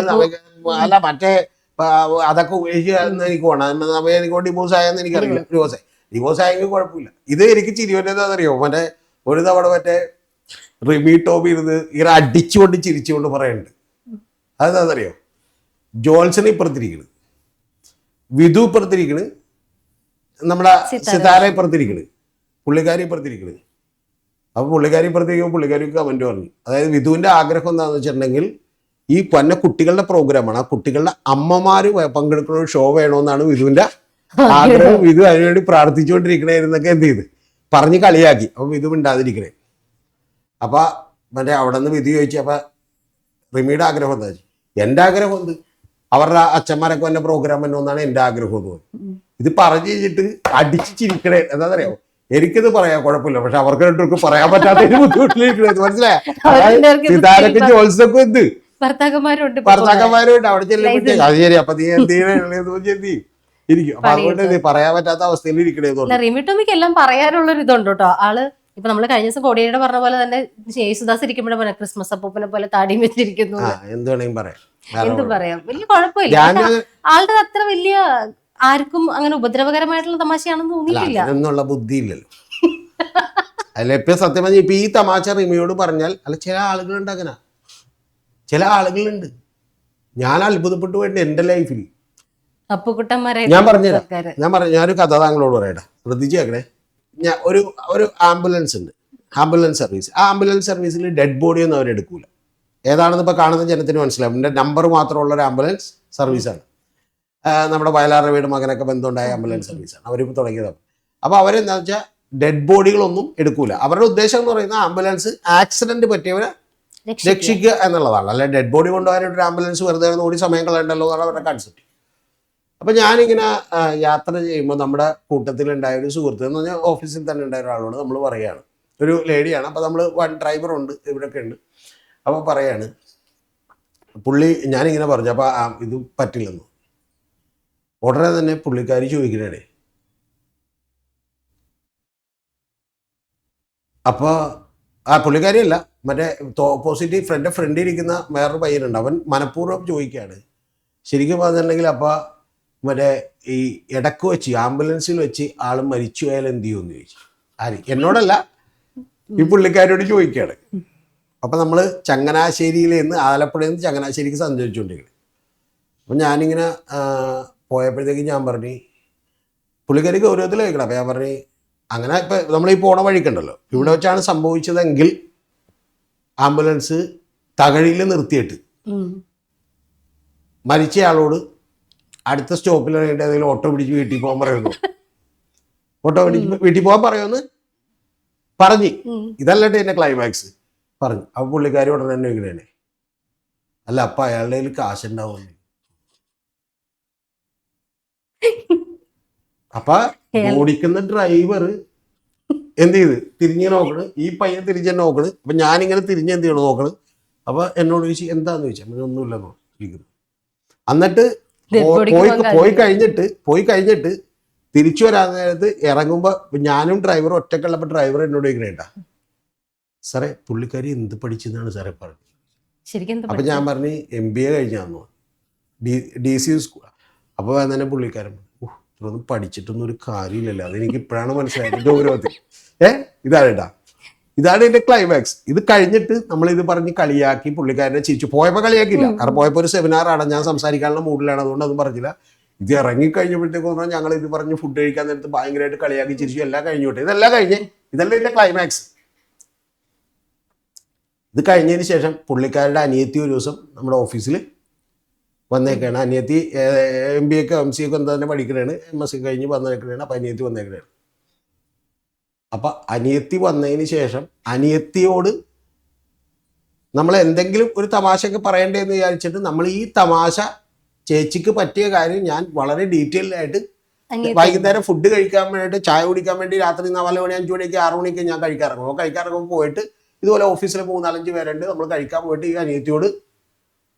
Speaker 2: അല്ല മറ്റേ അതൊക്കെ ഉപയോഗിച്ച് എനിക്ക് പോകണം. നവ്യ എനിക്ക് ഡിവോഴ്സ് ആയെന്ന് എനിക്കറിയില്ല. ഡിവോഴ്സ് ആയെങ്കിൽ കുഴപ്പമില്ല. ഇത് എനിക്ക് ചിരി പറ്റേണ്ടതറിയോ, മറ്റേ ഒരു തവണ മറ്റേ റിമി ടോമി ഇരുന്ന് ഇങ്ങനെ അടിച്ചുകൊണ്ട് ചിരിച്ചുകൊണ്ട് പറയുന്നുണ്ട്. അതെന്താണെന്നറിയോ, ജോൾസൺ ഇപ്പുറത്തിരിക്കണ്, വിധു ഇപ്പുറത്തിരിക്കണ്, നമ്മുടെ സിതാര ഇപ്പുറത്തിരിക്കണ്, പുള്ളിക്കാരി ഇപ്പുറത്തിരിക്കണ്. അപ്പൊ പുള്ളിക്കാരി ഇപ്പുറത്തേക്ക് പുള്ളിക്കാരിക്ക് കമന്റ് പറഞ്ഞു. അതായത് വിധുവിന്റെ ആഗ്രഹം എന്താണെന്ന് വെച്ചിട്ടുണ്ടെങ്കിൽ ഈ പന്ന കുട്ടികളുടെ പ്രോഗ്രാമാണ്, ആ കുട്ടികളുടെ അമ്മമാര് പങ്കെടുക്കുന്ന ഒരു ഷോ വേണമെന്നാണ് വിധുവിന്റെ ആഗ്രഹം. വിധു അതിനുവേണ്ടി പ്രാർത്ഥിച്ചുകൊണ്ടിരിക്കണേന്നൊക്കെ എന്ത് ചെയ്ത് പറഞ്ഞ് കളിയാക്കി. അപ്പൊ വിധു മിണ്ടാതിരിക്കണേ. അപ്പൊ മറ്റേ അവിടെ നിന്ന് വിധു ചോദിച്ചു, അപ്പൊ റിമിയുടെ ആഗ്രഹം എന്താ? എന്റെ ആഗ്രഹം എന്ത്, അവരുടെ അച്ഛന്മാരൊക്കെ വല്ല പ്രോഗ്രാം വന്നോന്നാണ് എന്റെ ആഗ്രഹം എന്ന് തോന്നി. ഇത് പറഞ്ഞു കഴിഞ്ഞിട്ട് അടിച്ചു ചിരിക്കണേ. എന്താണെന്നറിയാമോ, എനിക്കിത് പറയാം കുഴപ്പമില്ല, പക്ഷെ അവർക്ക് രണ്ടുപേർക്ക് പറയാൻ പറ്റാത്ത ബുദ്ധിമുട്ടിലിരിക്കണേ. മനസ്സിലായോ? ഇതാരൊക്കെ ജോത്സൊക്കെ എന്ത് ഭർത്താക്കന്മാരുണ്ട് അവിടെ ചെല്ലുമ്പോഴത്തേക്ക് അത് ശരി, അപ്പൊ നീ എന്ത് ചെയ്യണേ ഇരിക്കും. അപ്പൊ അതുകൊണ്ട് പറയാൻ പറ്റാത്ത അവസ്ഥയിൽ ഇരിക്കണേ.
Speaker 1: റിമി ടോമിക്ക് എല്ലാം പറയാനുള്ളൊരു ഇതുണ്ട് കേട്ടോ. ആള് ഇപ്പൊ നമ്മള് കഴിഞ്ഞ ദിവസം കോടിയേരിയുടെ പറഞ്ഞ പോലെ തന്നെ യേശുദാസ് ഇരിക്കുമ്പോഴേ പറയാം ക്രിസ്മസ് അപ്പൂപ്പനെ പോലെ താടിയും വെച്ചിരിക്കുന്നു.
Speaker 2: എന്ത് വേണമെങ്കിലും പറയാം,
Speaker 1: എന്ത് പറയാം, വലിയ കുഴപ്പമില്ല. ആളുടെ അത്ര വലിയ ആർക്കും അങ്ങനെ ഉപദ്രവകരമായിട്ടുള്ള തമാശയാണെന്ന് തോന്നിയിട്ടില്ല.
Speaker 2: എന്നുള്ള ബുദ്ധി ഇല്ലല്ലോ. അല്ല ഇപ്പൊ സത്യം പറഞ്ഞ ഇപ്പൊ ഈ തമാശ റിമിയോട് പറഞ്ഞാൽ, അല്ല ചില ആളുകളുണ്ട് അങ്ങനെ, ചില ആളുകളുണ്ട്. ഞാൻ അത്ഭുതപ്പെട്ടു പോയിട്ട് എന്റെ ലൈഫിൽ.
Speaker 1: അപ്പുകുട്ടന്മാരെ
Speaker 2: ഞാൻ പറഞ്ഞുതരാം, ഞാനൊരു കഥ താങ്കളോട് പറയട്ടെ, ശ്രദ്ധിച്ചു കേൾക്കണേ. ഞാൻ ഒരു ആംബുലൻസ് ഉണ്ട്, ആംബുലൻസ് സർവീസ്. ആ ആംബുലൻസ് സർവീസിൽ ഡെഡ് ബോഡി ഒന്നും അവരെടുക്കൂല. ഏതാണെന്ന് ഇപ്പൊ കാണുന്ന ജനത്തിന് മനസ്സിലാവും. എൻ്റെ നമ്പർ മാത്രമുള്ള ഒരു ആംബുലൻസ് സർവീസാണ്. നമ്മുടെ വയലാർ രവിയുടെ മകനൊക്കെ ബന്ധമുണ്ടായ ആംബുലൻസ് സർവീസാണ് അവരിപ്പോൾ തുടങ്ങിയത്. അപ്പോൾ അവരെന്താ വെച്ചാൽ ഡെഡ് ബോഡികളൊന്നും എടുക്കൂല. അവരുടെ ഉദ്ദേശം എന്ന് പറയുന്നത് ആംബുലൻസ് ആക്സിഡന്റ് പറ്റിയവരെ രക്ഷിക്കുക എന്നുള്ളതാണ്. അല്ലെ ഡെഡ് ബോഡി കൊണ്ടുപോകാനായിട്ട് ഒരു ആംബുലൻസ് വെറുതെ ഓടി സമയം കളയണ്ടല്ലോ എന്നാണ് അവരുടെ കൺസെപ്റ്റ്. അപ്പം ഞാനിങ്ങനെ യാത്ര ചെയ്യുമ്പോൾ നമ്മുടെ കൂട്ടത്തിലുണ്ടായ ഒരു സുഹൃത്ത് എന്ന് പറഞ്ഞാൽ ഓഫീസിൽ തന്നെ ഉണ്ടായ ഒരാളോട് നമ്മൾ പറയുകയാണ്, ഒരു ലേഡിയാണ്. അപ്പോൾ നമ്മൾ വൺ ഡ്രൈവറുണ്ട് ഇവിടെയൊക്കെ ഉണ്ട്. അപ്പോൾ പറയാണ് പുള്ളി, ഞാനിങ്ങനെ പറഞ്ഞു, അപ്പോൾ ഇത് പറ്റില്ലെന്നു. ഉടനെ തന്നെ പുള്ളിക്കാരി ചോദിക്കണേ, അപ്പോൾ ആ പുള്ളിക്കാരിയല്ല, മറ്റേ ഓപ്പോസിറ്റ് ഫ്രണ്ട് ഇരിക്കുന്ന വേറൊരു പയ്യനുണ്ട്. അവൻ മനഃപൂർവ്വം ചോദിക്കുകയാണ്, ശരിക്കും പറഞ്ഞിട്ടുണ്ടെങ്കിൽ അപ്പോൾ മറ്റേ ഈ ഇടക്ക് വെച്ച് ആംബുലൻസിൽ വെച്ച് ആൾ മരിച്ചു പോയാൽ എന്ത് ചെയ്യുമെന്ന് ചോദിച്ചു. ആര്? എന്നോടല്ല, ഈ പുള്ളിക്കാരോട് ചോദിക്കുകയാണ്. അപ്പം നമ്മൾ ചങ്ങനാശ്ശേരിയിൽ നിന്ന് ആലപ്പുഴയിൽ നിന്ന് ചങ്ങനാശ്ശേരിക്ക് സഞ്ചരിച്ചുകൊണ്ടിരിക്കുന്നത്. അപ്പം ഞാനിങ്ങനെ പോയപ്പോഴത്തേക്ക് ഞാൻ പറഞ്ഞു, പുള്ളിക്കാരി ഗൗരവത്തിൽ വയ്ക്കണം. അപ്പം ഞാൻ പറഞ്ഞു, അങ്ങനെ ഇപ്പം നമ്മൾ ഈ പോണ വഴിക്കുണ്ടല്ലോ, ഇവിടെ വെച്ചാണ് സംഭവിച്ചതെങ്കിൽ ആംബുലൻസ് തകഴിയിൽ നിർത്തിയിട്ട് മരിച്ചയാളോട് അടുത്ത സ്റ്റോപ്പിൽ ഏതെങ്കിലും ഓട്ടോ പിടിച്ച് വീട്ടിൽ പോകാൻ പറയുന്നു, ഓട്ടോ പിടിച്ച് വീട്ടിൽ പോകാൻ പറയുമെന്ന് പറഞ്ഞ്. ഇതല്ലട്ടെ എന്റെ ക്ലൈമാക്സ് പറഞ്ഞു. അപ്പൊ പുള്ളിക്കാരി ഉടനെ തന്നെ ഇങ്ങനെ, അല്ല അപ്പൊ അയാളുടെ കയ്യിൽ കാശുണ്ടാവും. അപ്പൊ ഓടിക്കുന്ന ഡ്രൈവർ എന്ത് ചെയ്ത് തിരിഞ്ഞ് നോക്കണ്, ഈ പയ്യൻ തിരിഞ്ഞ് നോക്കണ്. അപ്പൊ ഞാനിങ്ങനെ തിരിഞ്ഞ് എന്ത് ചെയ്യണം നോക്കണ്. അപ്പൊ എന്നോട് ചോദിച്ചു എന്താന്ന് ചോദിച്ചാൽ ഒന്നുമില്ലെന്നോ ഇരിക്കുന്നു. എന്നിട്ട് പോയി കഴിഞ്ഞിട്ട് തിരിച്ചു വരാൻ നേരത്ത് ഇറങ്ങുമ്പോ ഞാനും ഡ്രൈവറും ഒറ്റക്കുള്ളപ്പോൾ ഡ്രൈവർ എന്നോട് ചോദിക്കണേട്ടാ, സാറേ പുള്ളിക്കാരി എന്ത് പഠിച്ചെന്നാണ് സാറേ പറഞ്ഞത്. അപ്പൊ ഞാൻ പറഞ്ഞു MBA കഴിഞ്ഞാന്നു, DC സ്കൂൾ. അപ്പൊ തന്നെ പുള്ളിക്കാരൻ ഇതൊന്നും പഠിച്ചിട്ടൊന്നും ഒരു കാര്യമില്ലല്ലോ, അതെനിക്ക് ഇപ്പോഴാണ് മനസ്സിലായത് ഗൗരവത്തിൽ. ഇതാണ് എന്റെ ക്ലൈമാക്സ്. ഇത് കഴിഞ്ഞിട്ട് നമ്മൾ ഇത് പറഞ്ഞ് കളിയാക്കി പുള്ളിക്കാരനെ ചിരിച്ചു. പോയപ്പോൾ കളിയാക്കില്ല, കാരണം പോയപ്പോൾ ഒരു സെമിനാറാണ്, ഞാൻ സംസാരിക്കാനുള്ള മൂഡിലാണ്, അതുകൊണ്ട് അതും പറഞ്ഞില്ല. ഇത് ഇറങ്ങിക്കഴിഞ്ഞപ്പോഴത്തേക്ക് പറഞ്ഞാൽ ഞങ്ങൾ ഇത് പറഞ്ഞ് ഫുഡ് കഴിക്കാൻ നേരത്ത് ഭയങ്കരമായിട്ട് കളിയാക്കി ചിരിച്ചു. എല്ലാം കഴിഞ്ഞോട്ടെ, ഇതെല്ലാം കഴിഞ്ഞ് ഇതല്ല എന്റെ ക്ലൈമാക്സ്. ഇത് കഴിഞ്ഞതിന് ശേഷം പുള്ളിക്കാരുടെ അനിയത്തി ഒരു ദിവസം നമ്മുടെ ഓഫീസിൽ വന്നേക്കാണ്. അനിയത്തി MBA ഒക്കെ MCA ഒക്കെ എന്താ തന്നെ പഠിക്കണേണ്, MSc കഴിഞ്ഞ് വന്നേക്കണേണ്. അപ്പം അനിയത്തി വന്നേക്കണേണ്. അപ്പം അനിയത്തി വന്നതിന് ശേഷം അനിയത്തിയോട് നമ്മൾ എന്തെങ്കിലും ഒരു തമാശയൊക്കെ പറയണ്ടേന്ന് വിചാരിച്ചിട്ട് നമ്മൾ ഈ തമാശ ചേച്ചിക്ക് പറ്റിയ കാര്യം ഞാൻ വളരെ ഡീറ്റെയിൽഡ് ആയിട്ട് വൈകുന്നേരം ഫുഡ് കഴിക്കാൻ വേണ്ടിയിട്ട് ചായ കുടിക്കാൻ വേണ്ടി രാത്രി 4 മണി 5 മണിക്ക് 6 മണിക്ക് ഞാൻ കഴിക്കാറിറങ്ങും. പോയിട്ട് ഇതുപോലെ ഓഫീസിൽ 3-4 പേരുണ്ട്, നമ്മൾ കഴിക്കാൻ പോയിട്ട് ഈ അനിയത്തിയോട്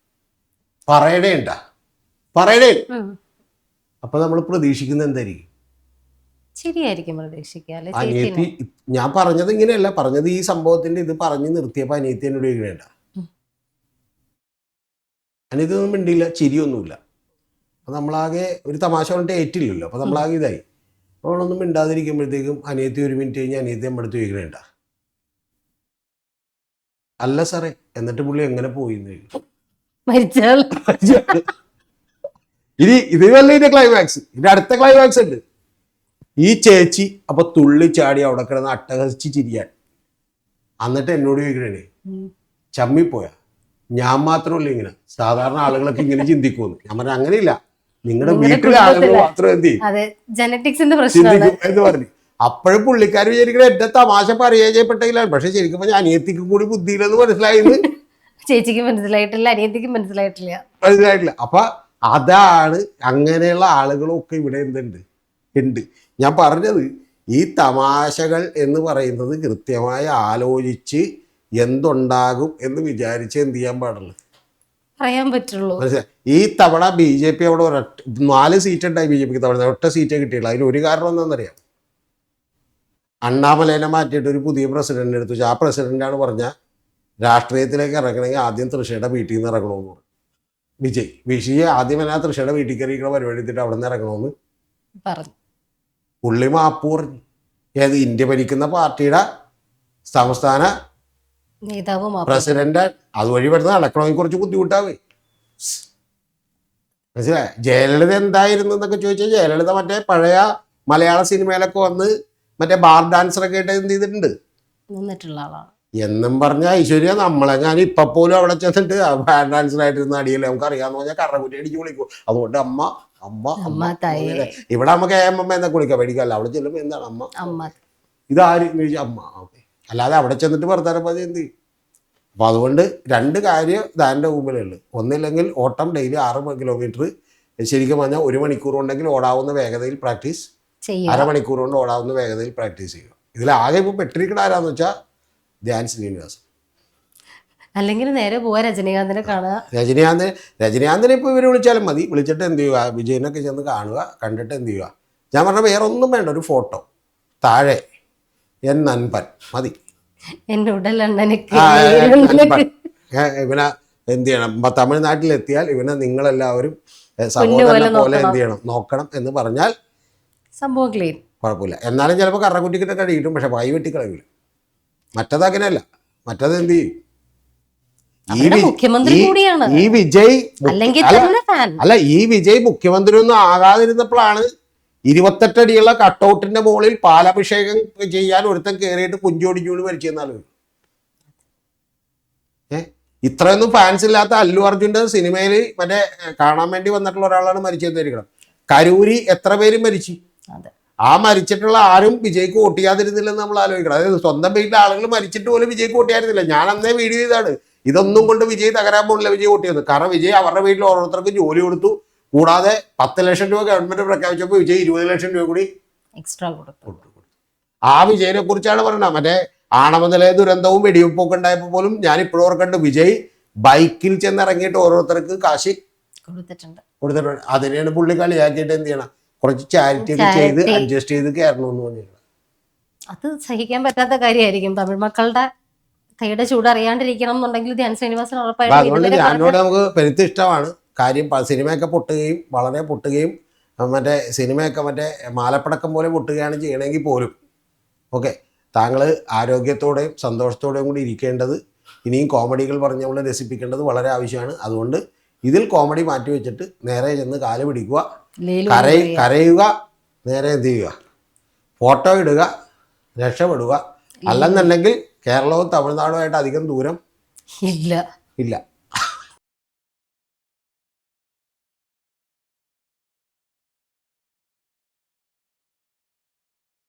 Speaker 2: പറയണേ. അപ്പൊ നമ്മൾ പ്രതീക്ഷിക്കുന്നത് എന്തായിരിക്കും?
Speaker 1: ശരിയായിരിക്കും
Speaker 2: അനിയത്തി. ഞാൻ പറഞ്ഞത് ഇങ്ങനെയല്ല പറഞ്ഞത്, ഈ സംഭവത്തിന്റെ ഇത് പറഞ്ഞ് നിർത്തിയപ്പോ അനിയത്തി എന്നോട് ചോദിക്കണേണ്ട. അനിയത്തി ഒന്നും മിണ്ടിയില്ല, ചിരിയൊന്നുമില്ല. അപ്പൊ നമ്മളാകെ ഒരു തമാശ കൊണ്ട് ഏറ്റില്ലല്ലോ, അപ്പൊ നമ്മളാകെ ഇതായി. അവളൊന്നും മിണ്ടാതിരിക്കുമ്പോഴത്തേക്കും അനിയത്തി 1 മിനിറ്റ് കഴിഞ്ഞ് അനിയത്തി നമ്മുടെ ചോദിക്കണേണ്ട. അല്ല സാറേ, എന്നിട്ട് പുള്ളി എങ്ങനെ പോയി ഇനി ഇതല്ല ഇതിന്റെ ക്ലൈമാക്സ്. ഇതിന്റെ അടുത്ത ക്ലൈമാക്സ് ഉണ്ട്. ഈ ചേച്ചി അപ്പൊ തുള്ളി ചാടി അവിടെ കിടന്ന് അട്ടഹസിച്ച് ചിരിയാൻ. എന്നിട്ട് എന്നോട് ചോദിക്കണേ ചമ്മിപ്പോയാ, ഞാൻ മാത്രമല്ല ഇങ്ങനെ, സാധാരണ ആളുകളൊക്കെ ഇങ്ങനെ ചിന്തിക്കുമെന്ന്. ഞാൻ പറഞ്ഞ അങ്ങനെയില്ല, നിങ്ങളുടെ വീട്ടിലെ ആളുകൾ മാത്രം എന്ത് ചെയ്യും
Speaker 1: അതെ, ജനറ്റിക്സിന്റെ പ്രശ്നമാണ്
Speaker 2: ചിന്തിക്കും എന്ന് പറഞ്ഞു. അപ്പോഴും പുള്ളിക്കാർ വിചാരിക്കണ എന്റെ തമാശ പരിചയപ്പെട്ടെങ്കിലാണ്. പക്ഷെ ശരിക്കും പറഞ്ഞാൽ അനിയത്തിക്കും കൂടി ബുദ്ധിയില്ലെന്ന് മനസ്സിലായത്.
Speaker 1: ചേച്ചിക്ക് മനസ്സിലായിട്ടില്ല, അനിയത്തിക്ക് മനസ്സിലായിട്ടില്ല.
Speaker 2: അപ്പൊ അതാണ്, അങ്ങനെയുള്ള ആളുകളൊക്കെ ഇവിടെ ഉണ്ട്. ഞാൻ പറഞ്ഞത് ഈ തമാശകൾ എന്ന് പറയുന്നത് കൃത്യമായി ആലോചിച്ച് എന്തുണ്ടാകും എന്ന് വിചാരിച്ച് എന്ത് ചെയ്യാൻ പാടുള്ളൂ,
Speaker 1: പറയാൻ പറ്റുള്ളൂ.
Speaker 2: മനസ്സിലായി. ഈ തവണ BJP അവിടെ 4 സീറ്റ് ഉണ്ടായി BJPക്ക്. തവണ ഒറ്റ സീറ്റേ കിട്ടിയുള്ളൂ. അതിന് ഒരു കാരണം എന്താണെന്നറിയാം, അണ്ണാമലേനെ മാറ്റിയിട്ട് ഒരു പുതിയ പ്രസിഡന്റിനെ എടുത്തു. ആ പ്രസിഡന്റാണ് പറഞ്ഞ രാഷ്ട്രീയത്തിലേക്ക് ഇറങ്ങണമെങ്കിൽ ആദ്യം തൃശ്ശയുടെ വീട്ടിൽ നിന്ന് ഇറങ്ങണമെന്ന് പറഞ്ഞു. വിജയ് ആദ്യം എന്നാ തൃശ്ശയുടെ വീട്ടിൽ കയറിയിരിക്കണ പരിപാടി എടുത്തിട്ട് അവിടെ നിന്ന് ഇറങ്ങണമെന്ന്
Speaker 1: പറഞ്ഞു.
Speaker 2: പുള്ളി മാപ്പ് പറഞ്ഞു. ഏത് ഇന്ത്യ ഭരിക്കുന്ന പാർട്ടിയുടെ സംസ്ഥാന
Speaker 1: നേതാവ്
Speaker 2: പ്രസിഡന്റ് അതുവഴി വരുന്ന നടക്കണമെങ്കിൽ കുറച്ച് ബുദ്ധിമുട്ടാവേ. മനസ്സിലായി. ജയലളിത എന്തായിരുന്നു എന്നൊക്കെ ചോദിച്ചാൽ, ജയലളിത മറ്റേ പഴയ മലയാള സിനിമയിലൊക്കെ വന്ന് മറ്റേ ബാർ ഡാൻസറൊക്കെ ആയിട്ട് എന്ത് ചെയ്തിട്ടുണ്ട്,
Speaker 1: നിന്നിട്ടുള്ള ആളാണ്.
Speaker 2: എന്നും പറഞ്ഞ ഐശ്വര്യ നമ്മളെങ്ങാനും ഇപ്പൊ പോലും അവിടെ ചെന്നിട്ട് ബാർ ഡാൻസറായിട്ടിരുന്ന അടിയല്ലേ നമുക്ക് അറിയാന്ന് പറഞ്ഞാൽ കറകുറ്റി അടിച്ച് വിളിക്കും. അതുകൊണ്ട് അമ്മ അമ്മ അമ്മ. ഇവിടെ നമുക്ക് AMM എന്നൊക്കെ വിളിക്കാം, പേടിക്കല്ല. അവിടെ ചെല്ലുമ്പോ എന്താണ് അമ്മ, ഇതാരും ചോദിച്ചാൽ അമ്മ. അല്ലാതെ അവിടെ ചെന്നിട്ട് വർത്താനം പറഞ്ഞ് എന്ത് ചെയ്യും. അപ്പൊ അതുകൊണ്ട് 2 കാര്യം ദാൻ്റെ മുമ്പിലുള്ളു. ഒന്നില്ലെങ്കിൽ ഓട്ടം ഡെയിലി 6 കിലോമീറ്റർ ശരിക്കും പറഞ്ഞാൽ 1 മണിക്കൂർ കൊണ്ടെങ്കിൽ ഓടാവുന്ന വേഗതയിൽ പ്രാക്ടീസ്, അരമണിക്കൂർ കൊണ്ട് ഓടാവുന്ന വേഗതയിൽ പ്രാക്ടീസ് ചെയ്യുക. ഇതിലാകെ ഇപ്പോൾ പെട്ടിരിക്കണ ആരാന്ന് വെച്ചാൽ ധ്യാൻ ശ്രീനിവാസൻ.
Speaker 1: അല്ലെങ്കിൽ നേരെ പോവാ രജനീകാന്തിനെ കാണുക.
Speaker 2: രജനീകാന്തിനെ ഇപ്പോൾ ഇവർ വിളിച്ചാലും മതി. വിളിച്ചിട്ട് എന്ത് ചെയ്യുക, വിജയനൊക്കെ ചെന്ന് കാണുക, കണ്ടിട്ട് എന്ത് ചെയ്യുക. ഞാൻ പറഞ്ഞ വേറെ ഒന്നും വേണ്ട, ഒരു ഫോട്ടോ താഴെ എൻ നൻപൻ മതി. ഇവനെ എന്ത് ചെയ്യണം, തമിഴ്നാട്ടിലെത്തിയാൽ ഇവനെ നിങ്ങളെല്ലാവരും സഹോദരനെ പോലെ എന്ത് ചെയ്യണം, നോക്കണം എന്ന് പറഞ്ഞാൽ
Speaker 1: സംഭവം ക്ലീൻ,
Speaker 2: കുഴപ്പമില്ല. എന്നാലും ചിലപ്പോൾ കറക്കുറ്റിക്കിട്ടൊക്കെ അടിയിട്ടും, പക്ഷെ വായി വെട്ടിക്കളവില്ല. മറ്റത് അങ്ങനെയല്ല. മറ്റത് എന്ത് ചെയ്യും,
Speaker 1: മുഖ്യമന്ത്രി കൂടിയാണ്
Speaker 2: ഈ വിജയ്.
Speaker 1: അല്ല,
Speaker 2: ഈ വിജയ് മുഖ്യമന്ത്രി ഒന്നും ആകാതിരുന്നപ്പോഴാണ് 28 അടിയുള്ള കട്ടൗട്ടിന്റെ മുകളിൽ പാലഭിഷേകം ചെയ്യാൻ ഒരുത്തൻ കയറിയിട്ട് കുഞ്ചോടിഞ്ഞൂടി മരിച്ചെന്നാലും. ഇത്രയൊന്നും ഫാൻസ് ഇല്ലാത്ത അല്ലു അർജുന്റെ സിനിമയിൽ മറ്റേ കാണാൻ വേണ്ടി വന്നിട്ടുള്ള ഒരാളാണ് മരിച്ചെന്നിരിക്കണം. കരൂരി എത്ര പേര് മരിച്ചു. ആ മരിച്ചിട്ടുള്ള ആരും വിജയ്ക്ക് വോട്ട് ചെയ്യാതിരുന്നില്ലെന്ന് നമ്മൾ ആലോചിക്കണം. അതായത് സ്വന്തം വീട്ടിലെ ആളുകൾ മരിച്ചിട്ട് പോലും വിജയ്ക്ക് വോട്ട് ചെയ്യാതിരുന്നില്ല. ഞാൻ അന്നേ വീഡിയോ ചെയ്താണ്. ഇതൊന്നും കൊണ്ട് വിജയ് തകരാൻ പോണില്ല വിജയ് വോട്ട് ചെയ്യുന്നത്. കാരണം വിജയ് അവരുടെ വീട്ടിൽ ഓരോരുത്തർക്കും ജോലി കൊടുത്തു. കൂടാതെ 10 ലക്ഷം രൂപ ഗവൺമെന്റ് പ്രഖ്യാപിച്ചപ്പോൾ വിജയ് 20 ലക്ഷം രൂപ കൂടി
Speaker 1: എക്സ്ട്രാ കൊടുത്തു.
Speaker 2: ആ വിജയനെ കുറിച്ചാണ് പറയുന്നത്. മറ്റേ ആണവനിലയ ദുരന്തവും വെടിവെപ്പൊക്കെ ഉണ്ടായപ്പോൾ പോലും ഞാൻ ഇപ്പോഴും ഓർക്കണ്ട്, വിജയ് ബൈക്കിൽ ചെന്നിറങ്ങിയിട്ട് ഓരോരുത്തർക്ക് കാശ് കൊടുത്തിട്ടുണ്ട്. അതിനെയാണ് പുള്ളി കളിയാക്കിയിട്ട് എന്ത് ചെയ്യണം, കുറച്ച് ചാരിറ്റി ഒക്കെ ചെയ്ത് അഡ്ജസ്റ്റ് ചെയ്ത് കയറണമെന്ന് പറഞ്ഞിട്ടുണ്ട്.
Speaker 1: അത് സഹിക്കാൻ പറ്റാത്ത കാര്യമായിരിക്കും. തമിഴ് മക്കളുടെ കൈയുടെ ചൂട് അറിയാണ്ടിരിക്കണം എന്നുണ്ടെങ്കിൽ ധ്യാൻ ശ്രീനിവാസൻ ഉറപ്പായിട്ടും.
Speaker 2: അതുകൊണ്ട് ധ്യാനോട് നമുക്ക് പെരുത്ത് ഇഷ്ടമാണ് കാര്യം. സിനിമയൊക്കെ പൊട്ടുകയും വളരെ പൊട്ടുകയും മറ്റേ സിനിമയൊക്കെ മറ്റേ മാലപ്പടക്കം പോലെ പൊട്ടുകയാണ് ചെയ്യണമെങ്കിൽ പോലും ഓക്കെ, താങ്കൾ ആരോഗ്യത്തോടെയും സന്തോഷത്തോടെയും കൂടി ഇരിക്കേണ്ടത്, ഇനിയും കോമഡികൾ പറഞ്ഞ് നമ്മൾ രസിപ്പിക്കേണ്ടത് വളരെ ആവശ്യമാണ്. അതുകൊണ്ട് ഇതിൽ കോമഡി മാറ്റി വെച്ചിട്ട് നേരെ ചെന്ന് കാല് പിടിക്കുക, കരയുക, നേരെ എന്ത് ചെയ്യുക, ഫോട്ടോ ഇടുക, രക്ഷപ്പെടുക. അല്ലെന്നുണ്ടെങ്കിൽ കേരളവും തമിഴ്നാടുമായിട്ട് അധികം ദൂരം ഇല്ല.